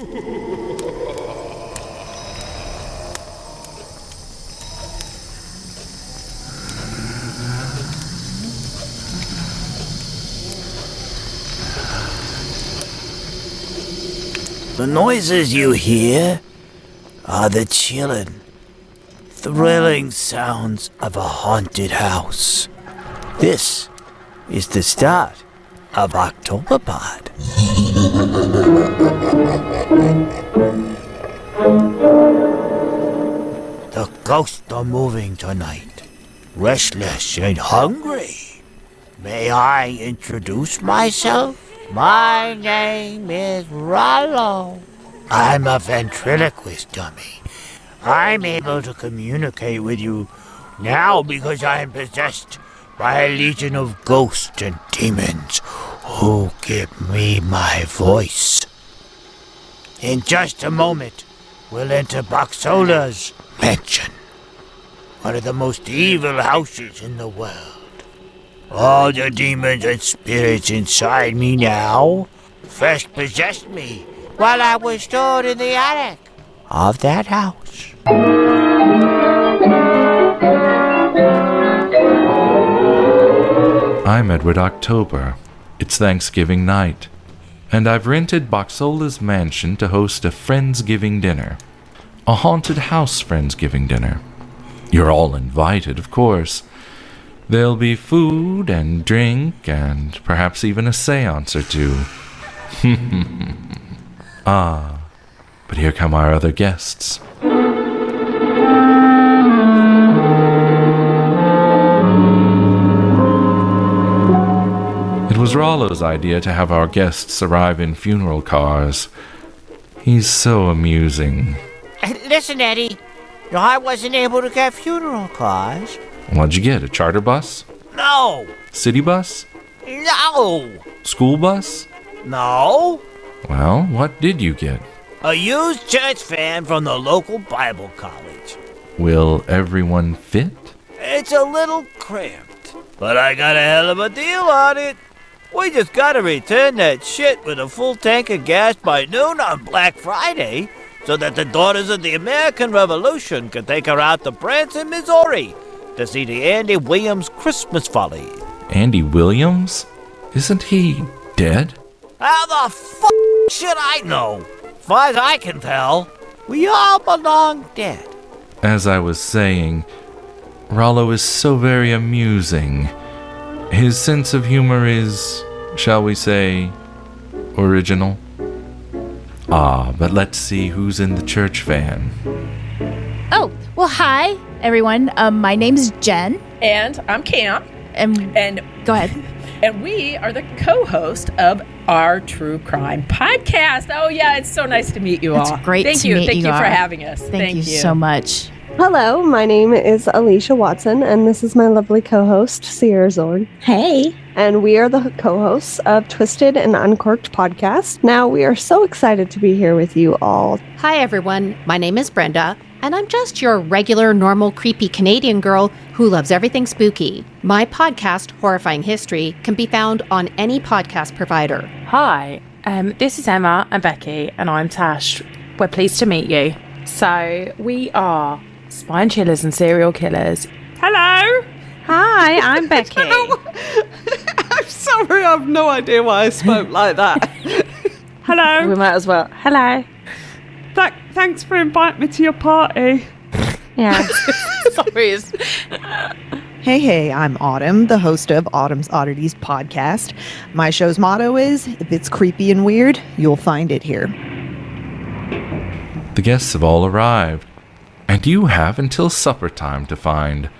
The noises you hear are the chilling, thrilling sounds of a haunted house. This is the start of Octoberpod. The ghosts are moving tonight, restless and hungry. May I introduce myself? My name is Rollo. I'm a ventriloquist dummy. I'm able to communicate with you now because I'm possessed by a legion of ghosts and demons who give me my voice. In just a moment, we'll enter Boxola's mansion, one of the most evil houses in the world. All the demons and spirits inside me now first possessed me while I was stored in the attic of that house. I'm Edward October. It's Thanksgiving night, and I've rented Boxola's mansion to host a Friendsgiving Dinner. A haunted house Friendsgiving Dinner. You're all invited, of course. There'll be food and drink and perhaps even a seance or two. But here come our other guests. It was Rollo's idea to have our guests arrive in funeral cars. He's so amusing. Listen, Eddie, I wasn't able to get funeral cars. What'd you get, a charter bus? No. City bus? No. School bus? No. Well, what did you get? A used church van from the local Bible college. Will everyone fit? It's a little cramped, but I got a hell of a deal on it. We just gotta return that shit with a full tank of gas by noon on Black Friday so that the Daughters of the American Revolution can take her out to Branson, Missouri to see the Andy Williams Christmas Folly. Andy Williams? Isn't he dead? How the fuck should I know? As far as I can tell, we all belong dead. As I was saying, Rollo is so very amusing. His sense of humor is, shall we say, original. But let's see who's in the church van. Oh, well, hi, everyone. My name's Jen. And I'm Cam. And go ahead. And we are the co-host of our true crime podcast. Oh, yeah, it's so nice to meet you all. It's great to meet you. Thank you for having us. Thank you so much. Hello, my name is Alicia Watson, and this is my lovely co-host, Sierra Zorn. Hey. And we are the co-hosts of Twisted and Uncorked podcast. Now, we are so excited to be here with you all. Hi, everyone. My name is Brenda, and I'm just your regular, normal, creepy Canadian girl who loves everything spooky. My podcast, Horrifying History, can be found on any podcast provider. Hi, this is Emma and Becky, and I'm Tash. We're pleased to meet you. So, we are spine chillers and serial killers. Hello! Hi, I'm Becky. I'm sorry, I have no idea why I spoke like that. Hello! We might as well. Hello! Thanks for inviting me to your party. Yeah. Sorry. Hey, I'm Autumn, the host of Autumn's Oddities podcast. My show's motto is, if it's creepy and weird, you'll find it here. The guests have all arrived, and you have until supper time to find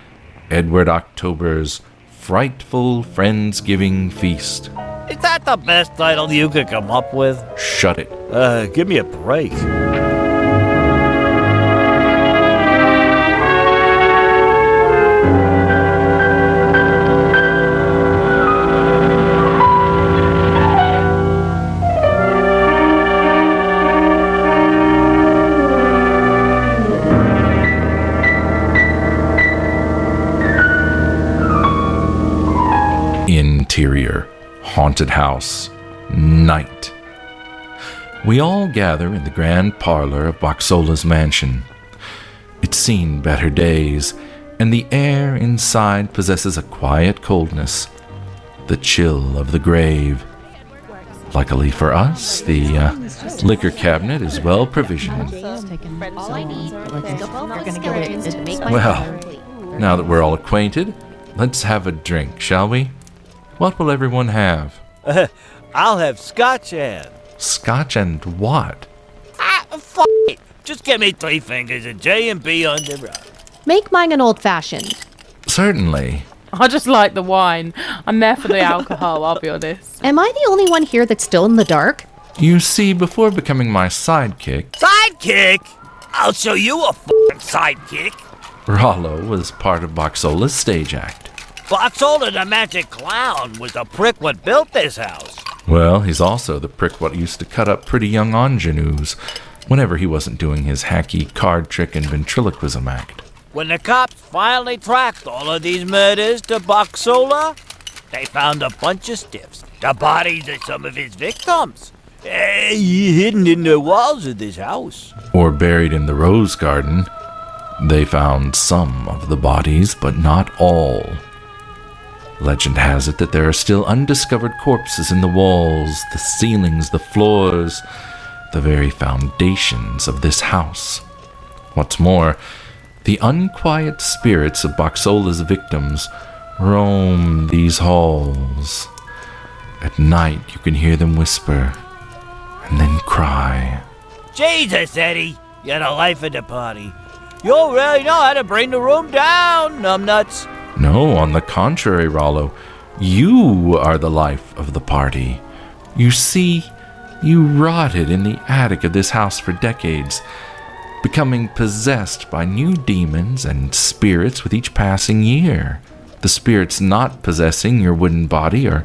Edward October's Frightful Friendsgiving Feast. Is that the best title you could come up with? Shut it. Give me a break. Interior, haunted house, night. We all gather in the grand parlor of Boxola's mansion. It's seen better days, and the air inside possesses a quiet coldness, the chill of the grave. Luckily for us, the liquor cabinet is well provisioned. Well, now that we're all acquainted, let's have a drink, shall we? What will everyone have? I'll have scotch and... Scotch and what? F*** it. Just give me 3 fingers of J&B on the road. Make mine an old-fashioned. Certainly. I just like the wine. I'm there for the alcohol, I'll be honest. Am I the only one here that's still in the dark? You see, before becoming my sidekick... Sidekick? I'll show you a f***ing sidekick. Rollo was part of Boxola's stage act. Boxola the magic clown was the prick what built this house. Well, he's also the prick what used to cut up pretty young ingenues whenever he wasn't doing his hacky card trick and ventriloquism act. When the cops finally tracked all of these murders to Boxola, they found a bunch of stiffs, the bodies of some of his victims, hidden in the walls of this house. Or buried in the rose garden. They found some of the bodies, but not all. Legend has it that there are still undiscovered corpses in the walls, the ceilings, the floors, the very foundations of this house. What's more, the unquiet spirits of Boxola's victims roam these halls. At night you can hear them whisper, and then cry. Jesus, Eddie, you're the life of the party. You really know how to bring the room down, numbnuts. No, on the contrary, Rollo. You are the life of the party. You see, you rotted in the attic of this house for decades, becoming possessed by new demons and spirits with each passing year. The spirits not possessing your wooden body are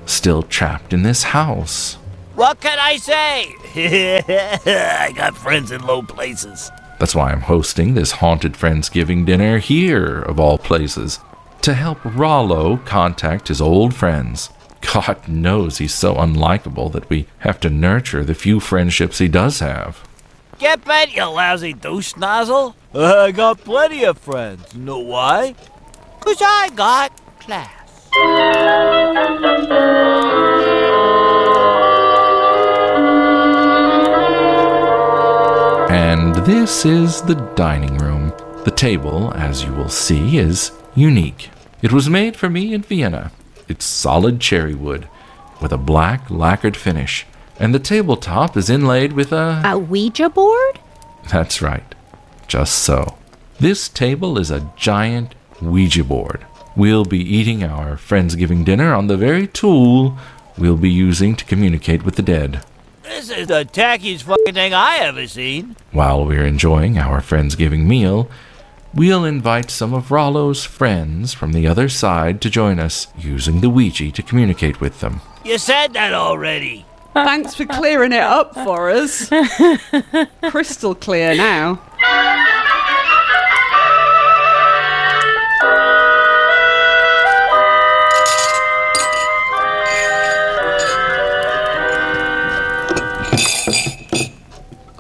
still trapped in this house. What can I say? I got friends in low places. That's why I'm hosting this haunted Friendsgiving dinner here, of all places, to help Rollo contact his old friends. God knows he's so unlikable that we have to nurture the few friendships he does have. Get bent, you lousy douche nozzle. I got plenty of friends. Know why? 'Cause I got class. And this is the dining room. The table, as you will see, is unique. It was made for me in Vienna. It's solid cherry wood with a black lacquered finish, and the tabletop is inlaid with A Ouija board? That's right. Just so. This table is a giant Ouija board. We'll be eating our Friendsgiving dinner on the very tool we'll be using to communicate with the dead. This is the tackiest fucking thing I ever seen. While we're enjoying our Friendsgiving meal, we'll invite some of Rollo's friends from the other side to join us, using the Ouija to communicate with them. You said that already. Thanks for clearing it up for us. Crystal clear now.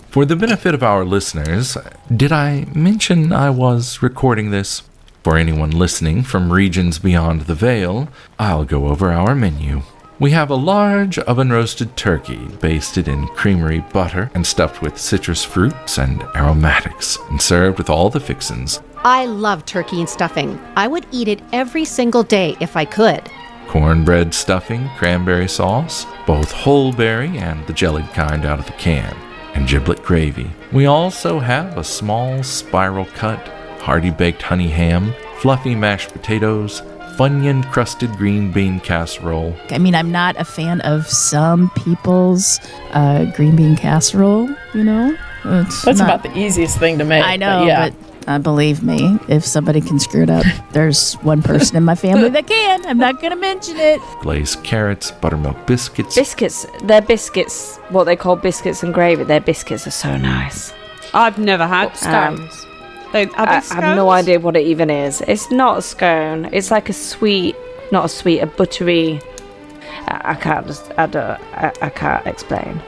For the benefit of our listeners, did I mention I was recording this? For anyone listening from regions beyond the Veil, I'll go over our menu. We have a large oven-roasted turkey basted in creamery butter and stuffed with citrus fruits and aromatics and served with all the fixins. I love turkey and stuffing. I would eat it every single day if I could. Cornbread stuffing, cranberry sauce, both whole berry and the jellied kind out of the can, and giblet gravy. We also have a small spiral cut, hearty baked honey ham, fluffy mashed potatoes, Funyun-crusted green bean casserole. I mean, I'm not a fan of some people's green bean casserole, you know? That's about the easiest thing to make. I know, yeah. but believe me, if somebody can screw it up, there's one person in my family that can. I'm not going to mention it. Glazed carrots, buttermilk biscuits. Biscuits, they're biscuits, what they call biscuits and gravy. Their biscuits are so nice. I've never had scones. I have no idea what it even is. It's not a scone. It's like a sweet, not a sweet, a buttery. I can't explain.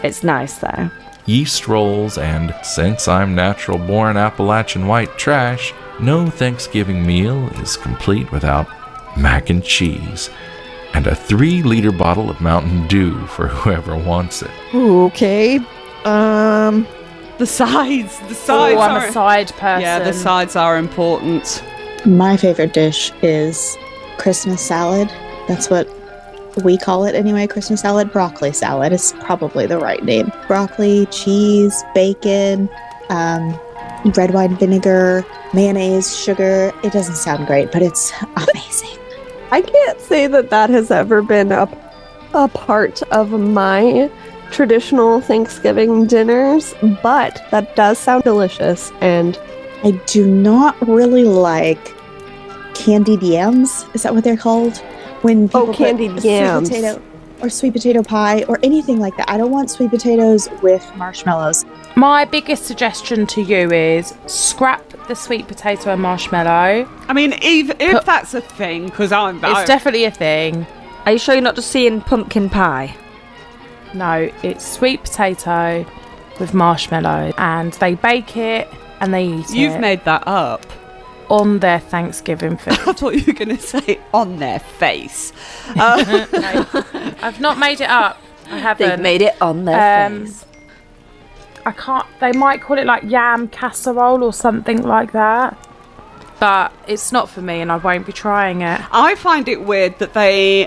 It's nice though. Yeast rolls, and since I'm natural born Appalachian white trash, no Thanksgiving meal is complete without mac and cheese and a 3-liter bottle of Mountain Dew for whoever wants it. Okay. The sides. Oh, I'm a side person. Yeah, the sides are important. My favorite dish is Christmas salad. That's what we call it anyway. Christmas salad. Broccoli salad is probably the right name. Broccoli, cheese, bacon, red wine vinegar, mayonnaise, sugar. It doesn't sound great, but it's amazing. I can't say that has ever been a part of my traditional Thanksgiving dinners, but that does sound delicious. And I do not really like candied yams. Is that what they're called? When people put candied yams. Sweet potato or sweet potato pie or anything like that. I don't want sweet potatoes with marshmallows. My biggest suggestion to you is scrap the sweet potato and marshmallow. I mean, if that's a thing, because it's definitely a thing. Are you sure you're not just seeing pumpkin pie? No, it's sweet potato with marshmallow, and they bake it and they eat it. You've made that up. On their Thanksgiving food. I thought you were going to say on their face. No, I've not made it up. I haven't. They've made it on their face. I can't. They might call it like yam casserole or something like that. But it's not for me, and I won't be trying it. I find it weird that they.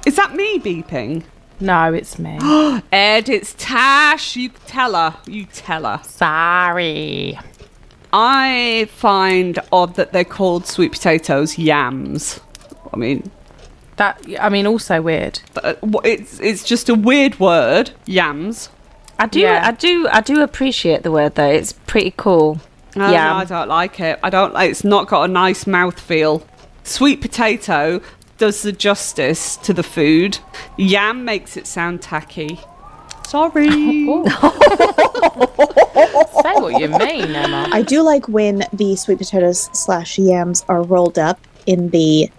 Is that me beeping? No, it's me. Ed, it's Tash. You tell her. Sorry. I find odd that they're called sweet potatoes yams. I mean, also weird. It's just a weird word, yams. I do appreciate the word though. It's pretty cool. No, I don't like it. It's not got a nice mouthfeel. Sweet potato does the justice to the food. Yam makes it sound tacky. Sorry. Say what you mean, Emma. I do like when the sweet potatoes / yams are rolled up in the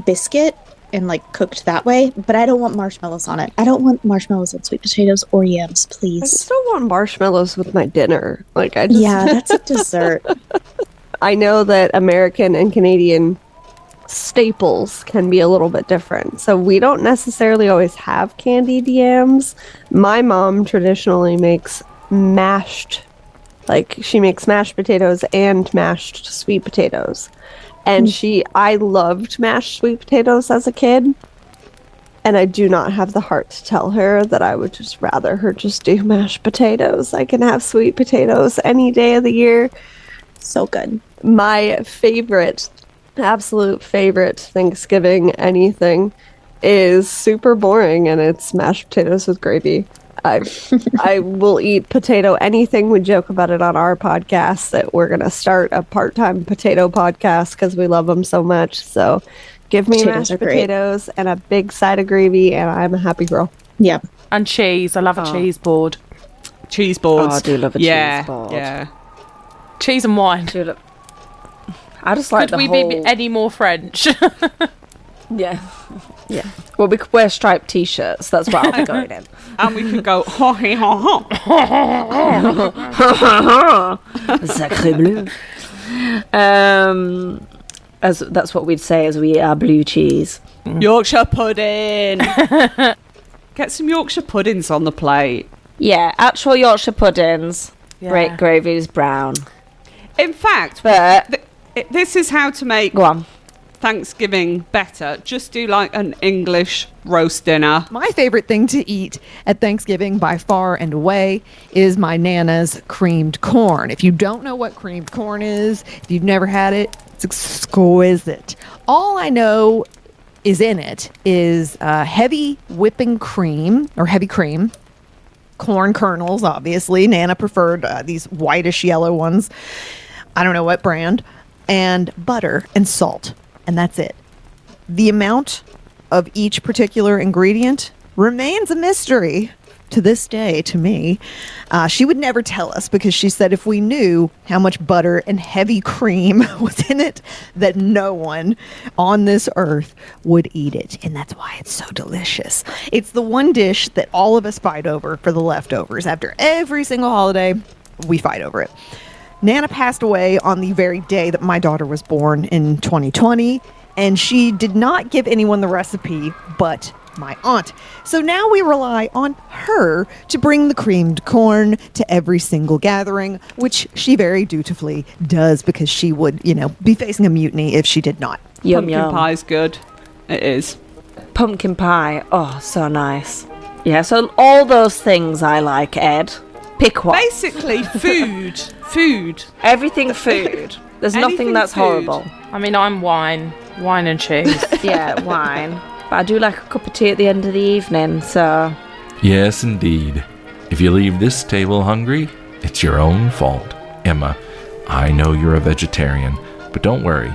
biscuit and like cooked that way, but I don't want marshmallows on it. I don't want marshmallows on sweet potatoes or yams, please. I just don't want marshmallows with my dinner. Yeah, that's a dessert. I know that American and Canadian staples can be a little bit different. So we don't necessarily always have candied yams. My mom traditionally makes mashed potatoes and mashed sweet potatoes. And I loved mashed sweet potatoes as a kid. And I do not have the heart to tell her that I would just rather her just do mashed potatoes. I can have sweet potatoes any day of the year. So good. My absolute favorite Thanksgiving anything is super boring, and it's mashed potatoes with gravy. I will eat potato anything. We joke about it on our podcast that we're going to start a part-time potato podcast because we love them so much. So give me mashed potatoes and a big side of gravy, and I'm a happy girl. Yeah. And cheese. I love a cheese board. Cheese boards. Oh, I do love a cheese board. Yeah. Cheese and wine. I just like Could we be any more French? Yeah. Well, we could wear striped t-shirts. That's what I'll be going in. And we could go ho-he ho-ho. Sacré bleu. That's what we'd say as we are blue cheese. Yorkshire pudding. Get some Yorkshire puddings on the plate. Yeah, actual Yorkshire puddings. Yeah. Great gravy's brown. In fact, but this is how to make Thanksgiving better. Just do like an English roast dinner. My favorite thing to eat at Thanksgiving by far and away is my Nana's creamed corn. If you don't know what creamed corn is, if you've never had it, it's exquisite. All I know is in it is heavy whipping cream or heavy cream, corn kernels, obviously. Nana preferred these whitish yellow ones. I don't know what brand. And butter and salt. And that's it. The amount of each particular ingredient remains a mystery. to this day to me. She would never tell us because she said if we knew how much butter and heavy cream was in it, that no one on this earth would eat it. And that's why it's so delicious. It's the one dish that all of us fight over for the leftovers. After every single holiday, we fight over it. Nana passed away on the very day that my daughter was born in 2020, and she did not give anyone the recipe but my aunt. So now we rely on her to bring the creamed corn to every single gathering, which she very dutifully does because she would, be facing a mutiny if she did not. Yum, Pumpkin yum. pie's good. It is. Pumpkin pie. Oh, so nice. Yeah, so all those things I like, Ed. Pick one. Basically, food. Food. Everything food. There's nothing Anything that's food. horrible. I mean, I'm wine and cheese. Yeah, wine. But I do like a cup of tea at the end of the evening, so... Yes, indeed. If you leave this table hungry, it's your own fault. Emma, I know you're a vegetarian, but don't worry.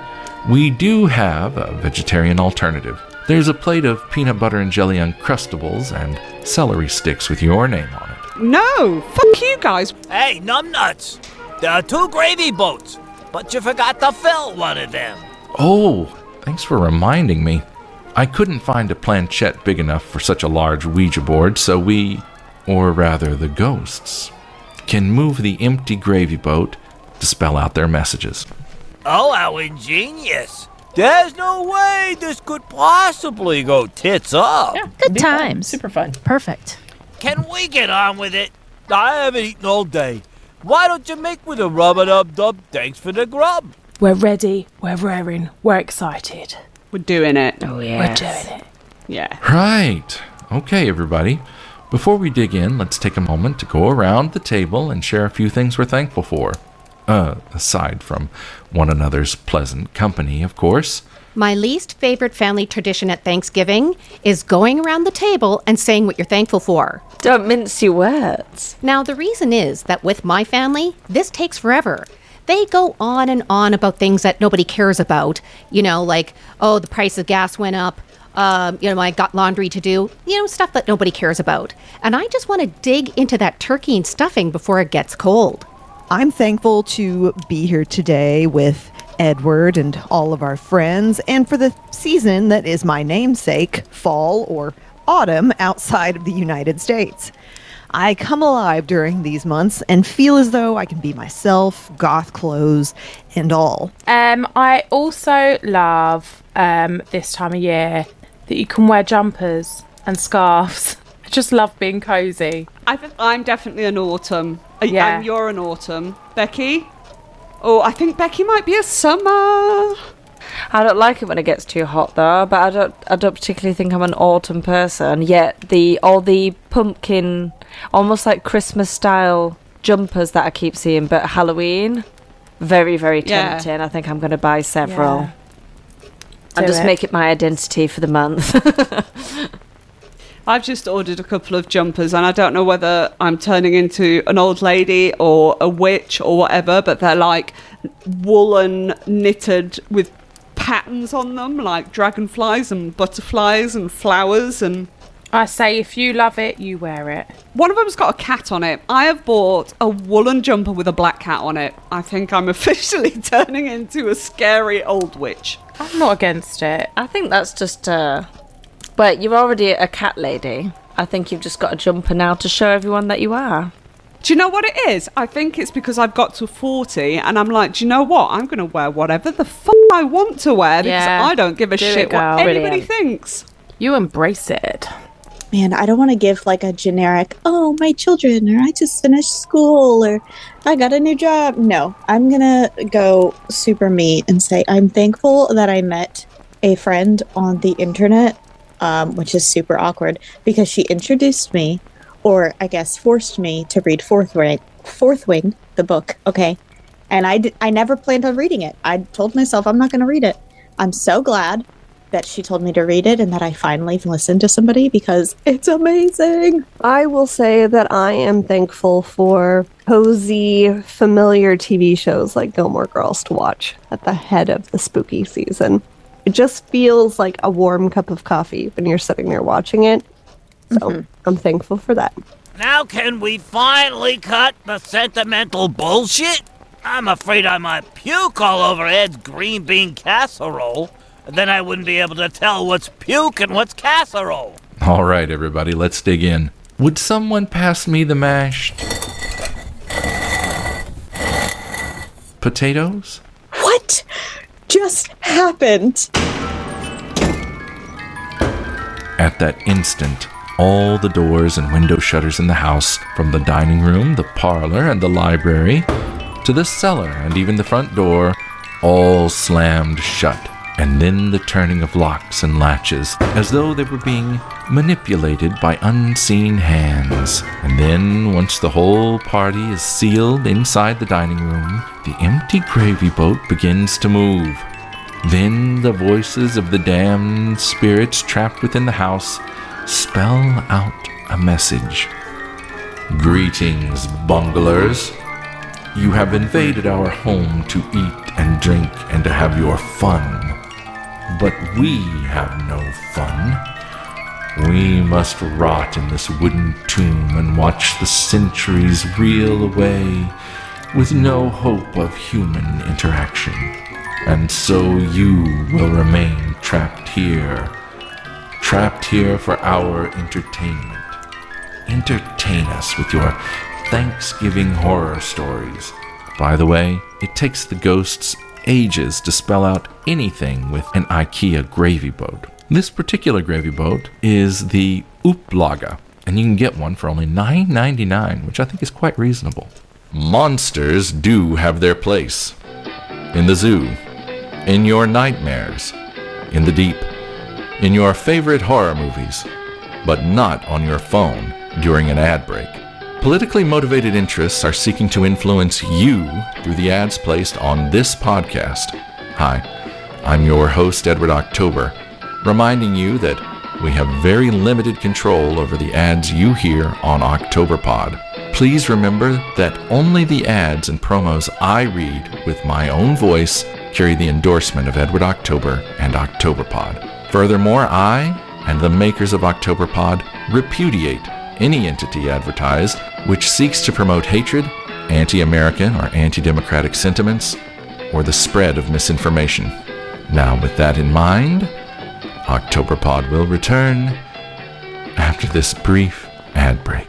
We do have a vegetarian alternative. There's a plate of peanut butter and jelly Uncrustables and celery sticks with your name on it. No! Fuck you guys. Hey, numbnuts! There are 2 gravy boats, but you forgot to fill one of them. Oh, thanks for reminding me. I couldn't find a planchette big enough for such a large Ouija board, so we, or rather the ghosts, can move the empty gravy boat to spell out their messages. Oh, how ingenious. There's no way this could possibly go tits up. Yeah, Good it'd be fun. times. Super fun. Perfect. Can we get on with it? I haven't eaten all day. Why don't you make with a rub-a-dub-dub? Thanks for the grub. We're ready. We're raring. We're excited. We're doing it. Oh, yeah. We're doing it. Yeah. Right. Okay, everybody. Before we dig in, let's take a moment to go around the table and share a few things we're thankful for. Aside from one another's pleasant company, of course. My least favorite family tradition at Thanksgiving is going around the table and saying what you're thankful for. Don't mince your words. Now, the reason is that with my family, this takes forever. They go on and on about things that nobody cares about. Like, oh, the price of gas went up. I got laundry to do. Stuff that nobody cares about. And I just want to dig into that turkey and stuffing before it gets cold. I'm thankful to be here today with Edward and all of our friends, and for the season that is my namesake, fall or autumn outside of the United States. I come alive during these months and feel as though I can be myself, goth clothes and all. I also love this time of year that you can wear jumpers and scarves. I just love being cozy. I'm definitely an autumn. Yeah. And you're an autumn. Becky? Oh, I think Becky might be a summer. I don't like it when it gets too hot though, but I don't particularly think I'm an autumn person. Yet all the pumpkin, almost like Christmas style jumpers that I keep seeing, but Halloween, very, very tempting. I think I'm going to buy several. Yeah. I'll just it. make it my identity for the month. I've just ordered a couple of jumpers and I don't know whether I'm turning into an old lady or a witch or whatever, but they're like woolen knitted with patterns on them, like dragonflies and butterflies and flowers. And I say if you love it, you wear it. one of them's got a cat on it. I have bought a woolen jumper with a black cat on it. I think I'm officially turning into a scary old witch. I'm not against it. I think that's just... But you're already a cat lady. I think you've just got a jumper now to show everyone that you are. Do you know what it is? I think it's because I've got to 40 and I'm like, do you know what? I'm going to wear whatever the fuck I want to wear because Yeah. I don't give a Do it, shit what girl. anybody Brilliant. thinks. You embrace it. Man, I don't want to give like a generic, oh, my children, or I just finished school, or I got a new job. No, I'm going to go super me and say I'm thankful that I met a friend on the internet, which is super awkward because she introduced me, or I guess forced me to read Fourth Wing, the book, okay? And I never planned on reading it. I told myself I'm not going to read it. I'm so glad that she told me to read it and that I finally listened to somebody because it's amazing. I will say that I am thankful for cozy, familiar TV shows like Gilmore Girls to watch at the head of the spooky season. It just feels like a warm cup of coffee when you're sitting there watching it. So I'm thankful for that. Now can we finally cut the sentimental bullshit? I'm afraid I might puke all over Ed's green bean casserole. Then I wouldn't be able to tell what's puke and what's casserole. All right, everybody, let's dig in. Would someone pass me the mashed potatoes? What just happened? At that instant, all the doors and window shutters in the house, from the dining room, the parlor, and the library, to the cellar and even the front door, all slammed shut. And then the turning of locks and latches, as though they were being manipulated by unseen hands. And then, once the whole party is sealed inside the dining room, the empty gravy boat begins to move. Then the voices of the damned spirits trapped within the house spell out a message. Greetings, bunglers. You have invaded our home to eat and drink and to have your fun. But we have no fun. We must rot in this wooden tomb and watch the centuries reel away with no hope of human interaction. And so you will remain trapped here for our entertainment. Entertain us with your Thanksgiving horror stories. By the way, it takes the ghosts ages to spell out anything with an IKEA gravy boat. This particular gravy boat is the Upplaga, and you can get one for only $9.99, which I think is quite reasonable. Monsters do have their place. In the zoo, in your nightmares, in the deep, in your favorite horror movies, but not on your phone during an ad break. Politically motivated interests are seeking to influence you through the ads placed on this podcast. Hi, I'm your host, Edward October, reminding you that we have very limited control over the ads you hear on Octoberpod. Please remember that only the ads and promos I read with my own voice carry the endorsement of Edward October and Octoberpod. Furthermore, I and the makers of Octoberpod repudiate any entity advertised which seeks to promote hatred, anti-American or anti-democratic sentiments, or the spread of misinformation. Now, with that in mind, Octoberpod will return after this brief ad break.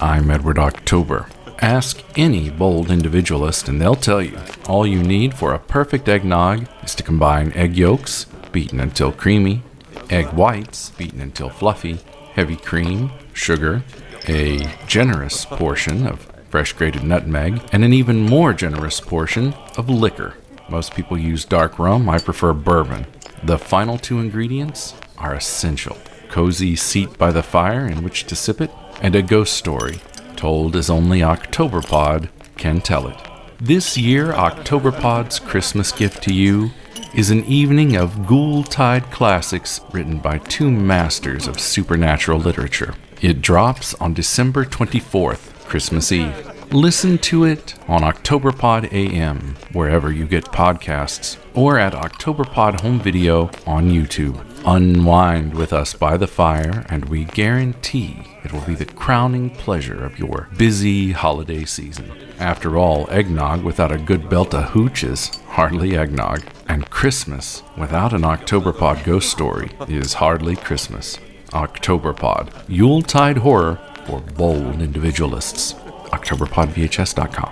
I'm Edward October. Ask any bold individualist and they'll tell you all you need for a perfect eggnog is to combine egg yolks, beaten until creamy, egg whites, beaten until fluffy, heavy cream, sugar, a generous portion of fresh grated nutmeg, and an even more generous portion of liquor. Most people use dark rum, I prefer bourbon. The final two ingredients are essential. Cozy seat by the fire in which to sip it, and a ghost story told as only Octoberpod can tell it. This year, Octoberpod's Christmas gift to you is an evening of Ghoul-Tide classics written by two masters of supernatural literature. It drops on December 24th, Christmas Eve. Listen to it on Octoberpod AM, wherever you get podcasts, or at Octoberpod Home Video on YouTube. Unwind with us by the fire, and we guarantee it will be the crowning pleasure of your busy holiday season. After all, eggnog without a good belt of hooch is hardly eggnog, and Christmas without an Octoberpod ghost story is hardly Christmas. Octoberpod, Yuletide horror for bold individualists. Octoberpodvhs.com.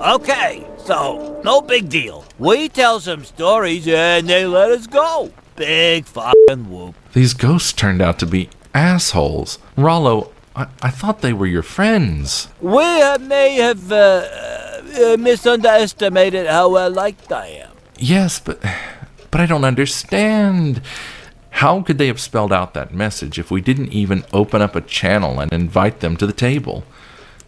Okay, so no big deal. We tell some stories and they let us go. Big fucking whoop. These ghosts turned out to be assholes. Rollo, I thought they were your friends. We may have misunderestimated how well liked I am. Yes, but I don't understand. How could they have spelled out that message if we didn't even open up a channel and invite them to the table?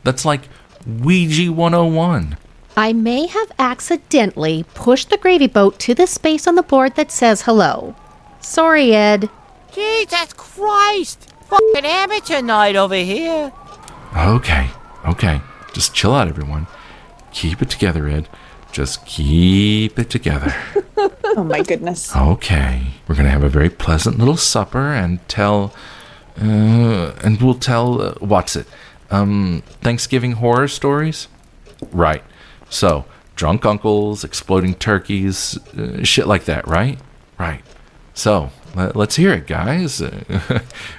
That's like Ouija 101. I may have accidentally pushed the gravy boat to the space on the board that says hello. Sorry, Ed. Jesus Christ! Fucking amateur night over here. Okay. Just chill out, everyone. Keep it together, Ed. Just keep it together. Oh my goodness. Okay. We're going to have a very pleasant little supper and we'll tell, what's it? Thanksgiving horror stories? Right. So, drunk uncles, exploding turkeys, shit like that, right? Right. So, let's hear it, guys.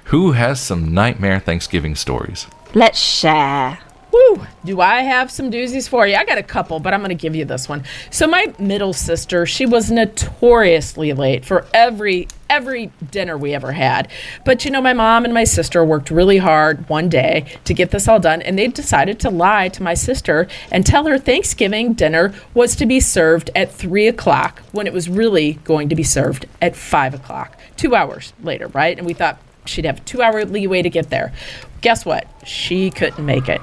Who has some nightmare Thanksgiving stories? Let's share. Woo! Do I have some doozies for you? I got a couple, but I'm going to give you this one. So my middle sister, she was notoriously late for every dinner we ever had. But my mom and my sister worked really hard one day to get this all done, and they decided to lie to my sister and tell her Thanksgiving dinner was to be served at 3 o'clock when it was really going to be served at 5 o'clock, 2 hours later, right? And we thought she'd have a 2-hour leeway to get there. Guess what? She couldn't make it.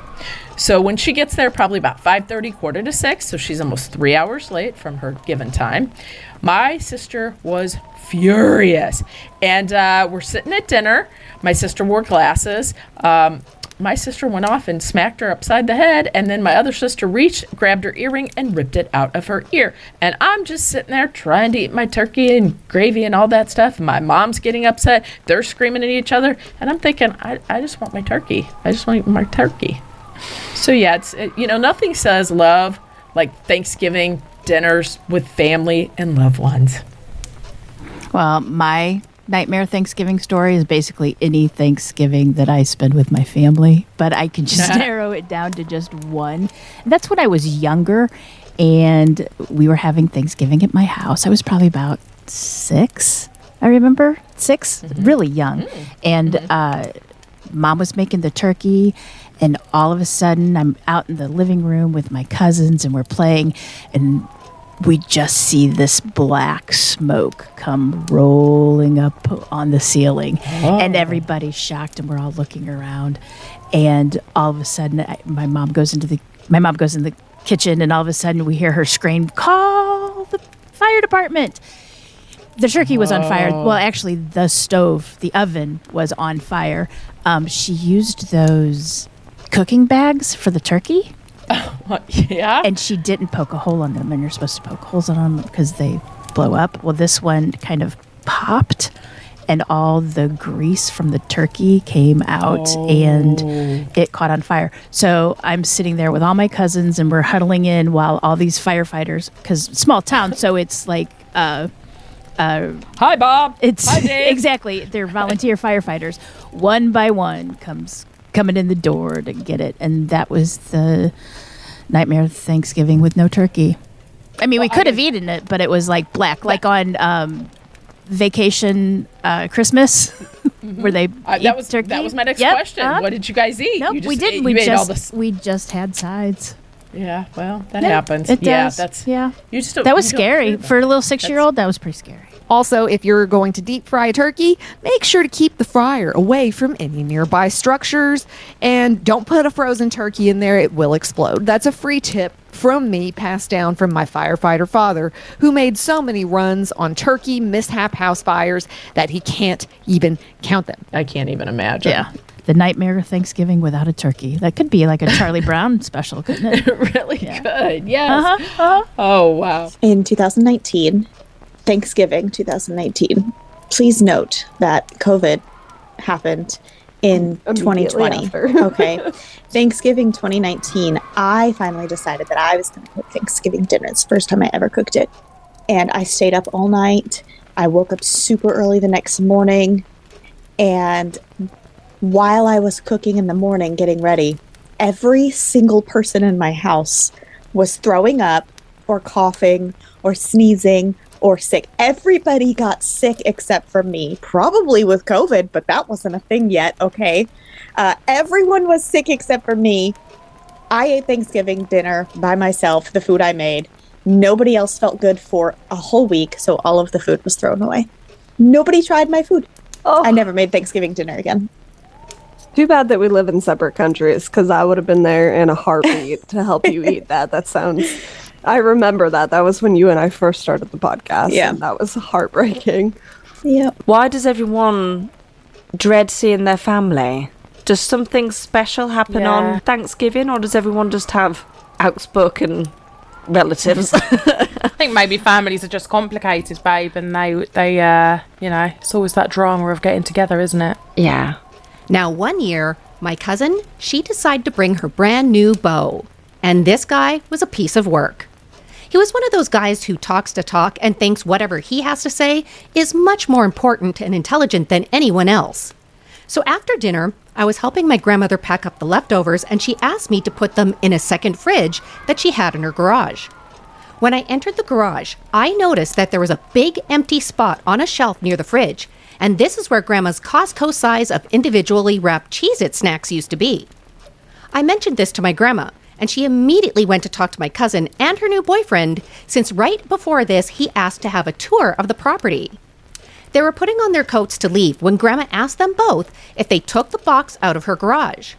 So when she gets there, probably about 5:30, 5:45, so she's almost 3 hours late from her given time. My sister was furious. And we're sitting at dinner. My sister wore glasses. My sister went off and smacked her upside the head, and then my other sister reached, grabbed her earring, and ripped it out of her ear. And I'm just sitting there trying to eat my turkey and gravy and all that stuff. And my mom's getting upset. They're screaming at each other. And I'm thinking, I just want my turkey. I just want my turkey. So yeah, nothing says love like Thanksgiving dinners with family and loved ones. Well, my nightmare Thanksgiving story is basically any Thanksgiving that I spend with my family, but I can just narrow it down to just one. And that's when I was younger, and we were having Thanksgiving at my house. I was probably about 6, I remember. 6, really young. And Mom was making the turkey, and all of a sudden I'm out in the living room with my cousins, and we're playing, and we just see this black smoke come rolling up on the ceiling. And everybody's shocked, and we're all looking around. And all of a sudden, my mom goes in the kitchen, and all of a sudden we hear her scream, "Call the fire department!" The turkey was on fire. Well, actually, the stove, the oven was on fire. She used those cooking bags for the turkey. Yeah. And she didn't poke a hole on them, and you're supposed to poke holes on them because they blow up. Well, this one kind of popped, and all the grease from the turkey came out, and it caught on fire. So I'm sitting there with all my cousins, and we're huddling in while all these firefighters, because small town, so it's like hi Bob, it's hi Dave. exactly, they're volunteer firefighters, one by one coming in the door to get it. And that was the nightmare Thanksgiving with no turkey. I mean, we could have eaten it, but it was like black, like on Vacation Christmas, where they that was turkey. That was my next question. What did you guys eat? Nope, we didn't. We just had sides. Yeah, well, that happens. It does. That was scary for a little 6-year-old. That was pretty scary. Also, if you're going to deep fry a turkey, make sure to keep the fryer away from any nearby structures, and don't put a frozen turkey in there. It will explode. That's a free tip from me, passed down from my firefighter father, who made so many runs on turkey mishap house fires that he can't even count them. I can't even imagine. Yeah. The nightmare of Thanksgiving without a turkey. That could be like a Charlie Brown special, couldn't it? It really could. Yes. Oh, wow. In 2019, Thanksgiving 2019, please note that COVID happened in 2020. Okay. Thanksgiving 2019, I finally decided that I was going to cook Thanksgiving dinner. It's the first time I ever cooked it. And I stayed up all night. I woke up super early the next morning. And while I was cooking in the morning, getting ready, every single person in my house was throwing up or coughing or sneezing or sick. Everybody got sick except for me, probably with COVID, but that wasn't a thing yet, okay? Everyone was sick except for me. I ate Thanksgiving dinner by myself, the food I made. Nobody else felt good for a whole week, so all of the food was thrown away. Nobody tried my food. I never made Thanksgiving dinner again. Too bad that we live in separate countries, because I would have been there in a heartbeat to help you eat that. That sounds... I remember that. That was when you and I first started the podcast. Yeah. And that was heartbreaking. Yep. Why does everyone dread seeing their family? Does something special happen on Thanksgiving, or does everyone just have outspoken relatives? I think maybe families are just complicated, babe, and they it's always that drama of getting together, isn't it? Yeah. Now, one year, my cousin, she decided to bring her brand new beau. And this guy was a piece of work. He was one of those guys who talks to talk and thinks whatever he has to say is much more important and intelligent than anyone else. So after dinner, I was helping my grandmother pack up the leftovers, and she asked me to put them in a second fridge that she had in her garage. When I entered the garage, I noticed that there was a big empty spot on a shelf near the fridge, and this is where Grandma's Costco size of individually wrapped Cheez-It snacks used to be. I mentioned this to my grandma, and she immediately went to talk to my cousin and her new boyfriend, since right before this, he asked to have a tour of the property. They were putting on their coats to leave when Grandma asked them both if they took the box out of her garage.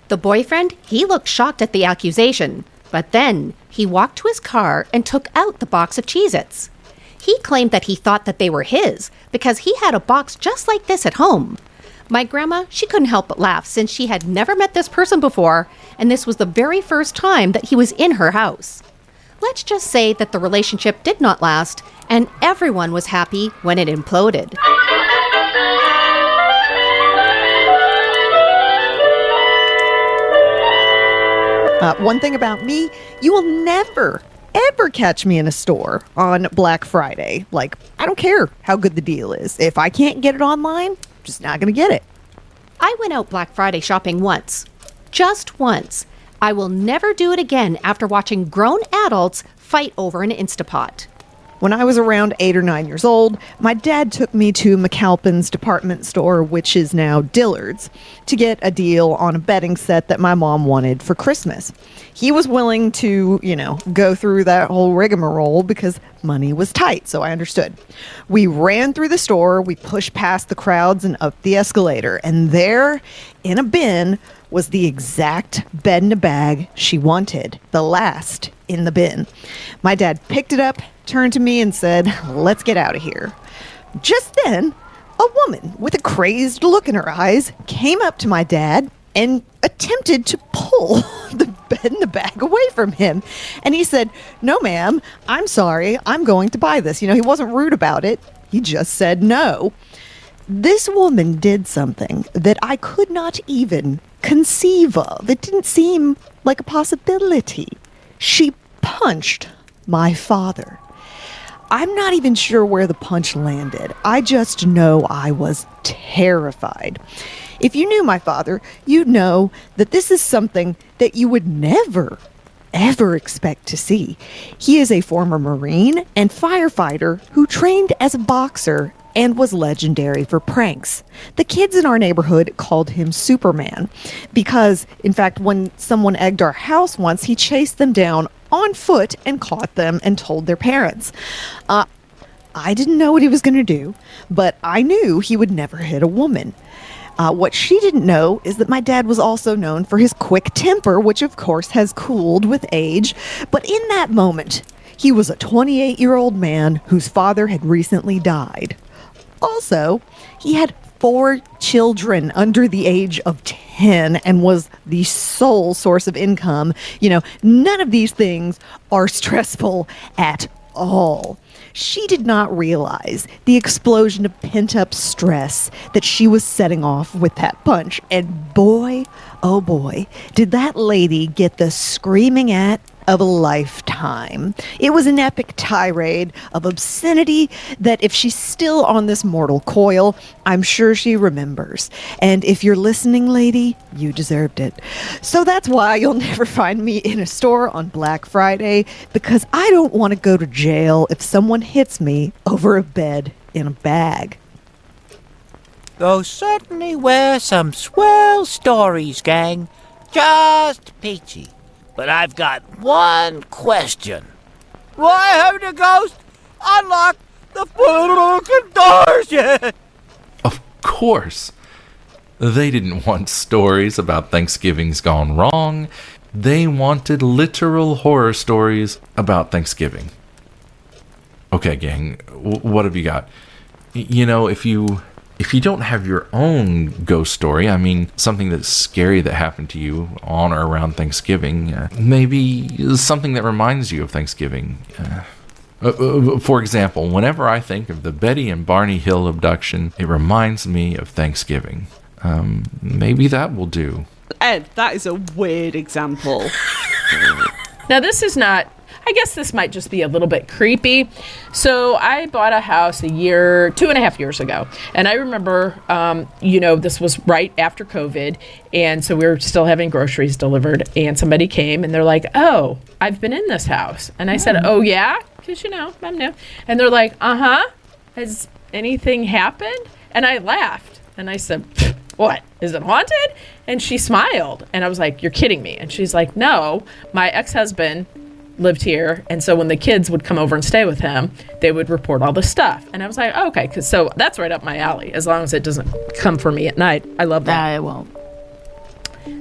The boyfriend, he looked shocked at the accusation, but then he walked to his car and took out the box of Cheez-Its. He claimed that he thought that they were his because he had a box just like this at home. My grandma, she couldn't help but laugh since she had never met this person before, and this was the very first time that he was in her house. Let's just say that the relationship did not last, and everyone was happy when it imploded. One thing about me, you will never, ever catch me in a store on Black Friday. Like, I don't care how good the deal is. If I can't get it online, I'm just not going to get it. I went out Black Friday shopping once. Just once. I will never do it again after watching grown adults fight over an Instapot. When I was around 8 or 9 years old, my dad took me to McAlpin's department store, which is now Dillard's, to get a deal on a bedding set that my mom wanted for Christmas. He was willing to, go through that whole rigmarole because money was tight, so I understood. We ran through the store, we pushed past the crowds and up the escalator, and there, in a bin, was the exact bed in a bag she wanted, the last in the bin. My dad picked it up, turned to me and said, "Let's get out of here." Just then, a woman with a crazed look in her eyes came up to my dad and attempted to pull the bed in the bag away from him. And he said, "No, ma'am, I'm sorry, I'm going to buy this." He wasn't rude about it. He just said no. This woman did something that I could not even conceive of. It didn't seem like a possibility. She punched my father. I'm not even sure where the punch landed. I just know I was terrified. If you knew my father, you'd know that this is something that you would never, ever expect to see. He is a former Marine and firefighter who trained as a boxer and was legendary for pranks. The kids in our neighborhood called him Superman because, in fact, when someone egged our house once, he chased them down on foot and caught them and told their parents. I didn't know what he was going to do, but I knew he would never hit a woman. What she didn't know is that my dad was also known for his quick temper, which of course has cooled with age. But in that moment, he was a 28-year-old man whose father had recently died. Also, he had 4 children under the age of 10 and was the sole source of income. None of these things are stressful at all. She did not realize the explosion of pent-up stress that she was setting off with that punch. And boy, oh boy, did that lady get the screaming at of a lifetime. It was an epic tirade of obscenity that if she's still on this mortal coil, I'm sure she remembers. And if you're listening, lady, you deserved it. So that's why you'll never find me in a store on Black Friday, because I don't want to go to jail if someone hits me over a bed in a bag. Those certainly were some swell stories, gang. Just peachy. But I've got one question. Why haven't the ghost unlocked the fucking doors yet? Of course. They didn't want stories about Thanksgivings gone wrong. They wanted literal horror stories about Thanksgiving. Okay, gang, what have you got? You know, if you don't have your own ghost story, I mean, something that's scary that happened to you on or around Thanksgiving, maybe something that reminds you of Thanksgiving. For example, whenever I think of the Betty and Barney Hill abduction, it reminds me of Thanksgiving. Maybe that will do. Ed, that is a weird example. Now, this is not, I guess this might just be a little bit creepy. So I bought a house 2.5 years ago. And I remember, this was right after COVID. And so we were still having groceries delivered. And somebody came and they're like, oh, I've been in this house. And I said, oh, yeah? Because, I'm new. And they're like, has anything happened? And I laughed. And I said, what? Is it haunted? And she smiled. And I was like, you're kidding me. And she's like, no, my ex-husband lived here. And so when the kids would come over and stay with him, they would report all the stuff. And I was like, oh, okay. So that's right up my alley, as long as it doesn't come for me at night. I love that. It won't.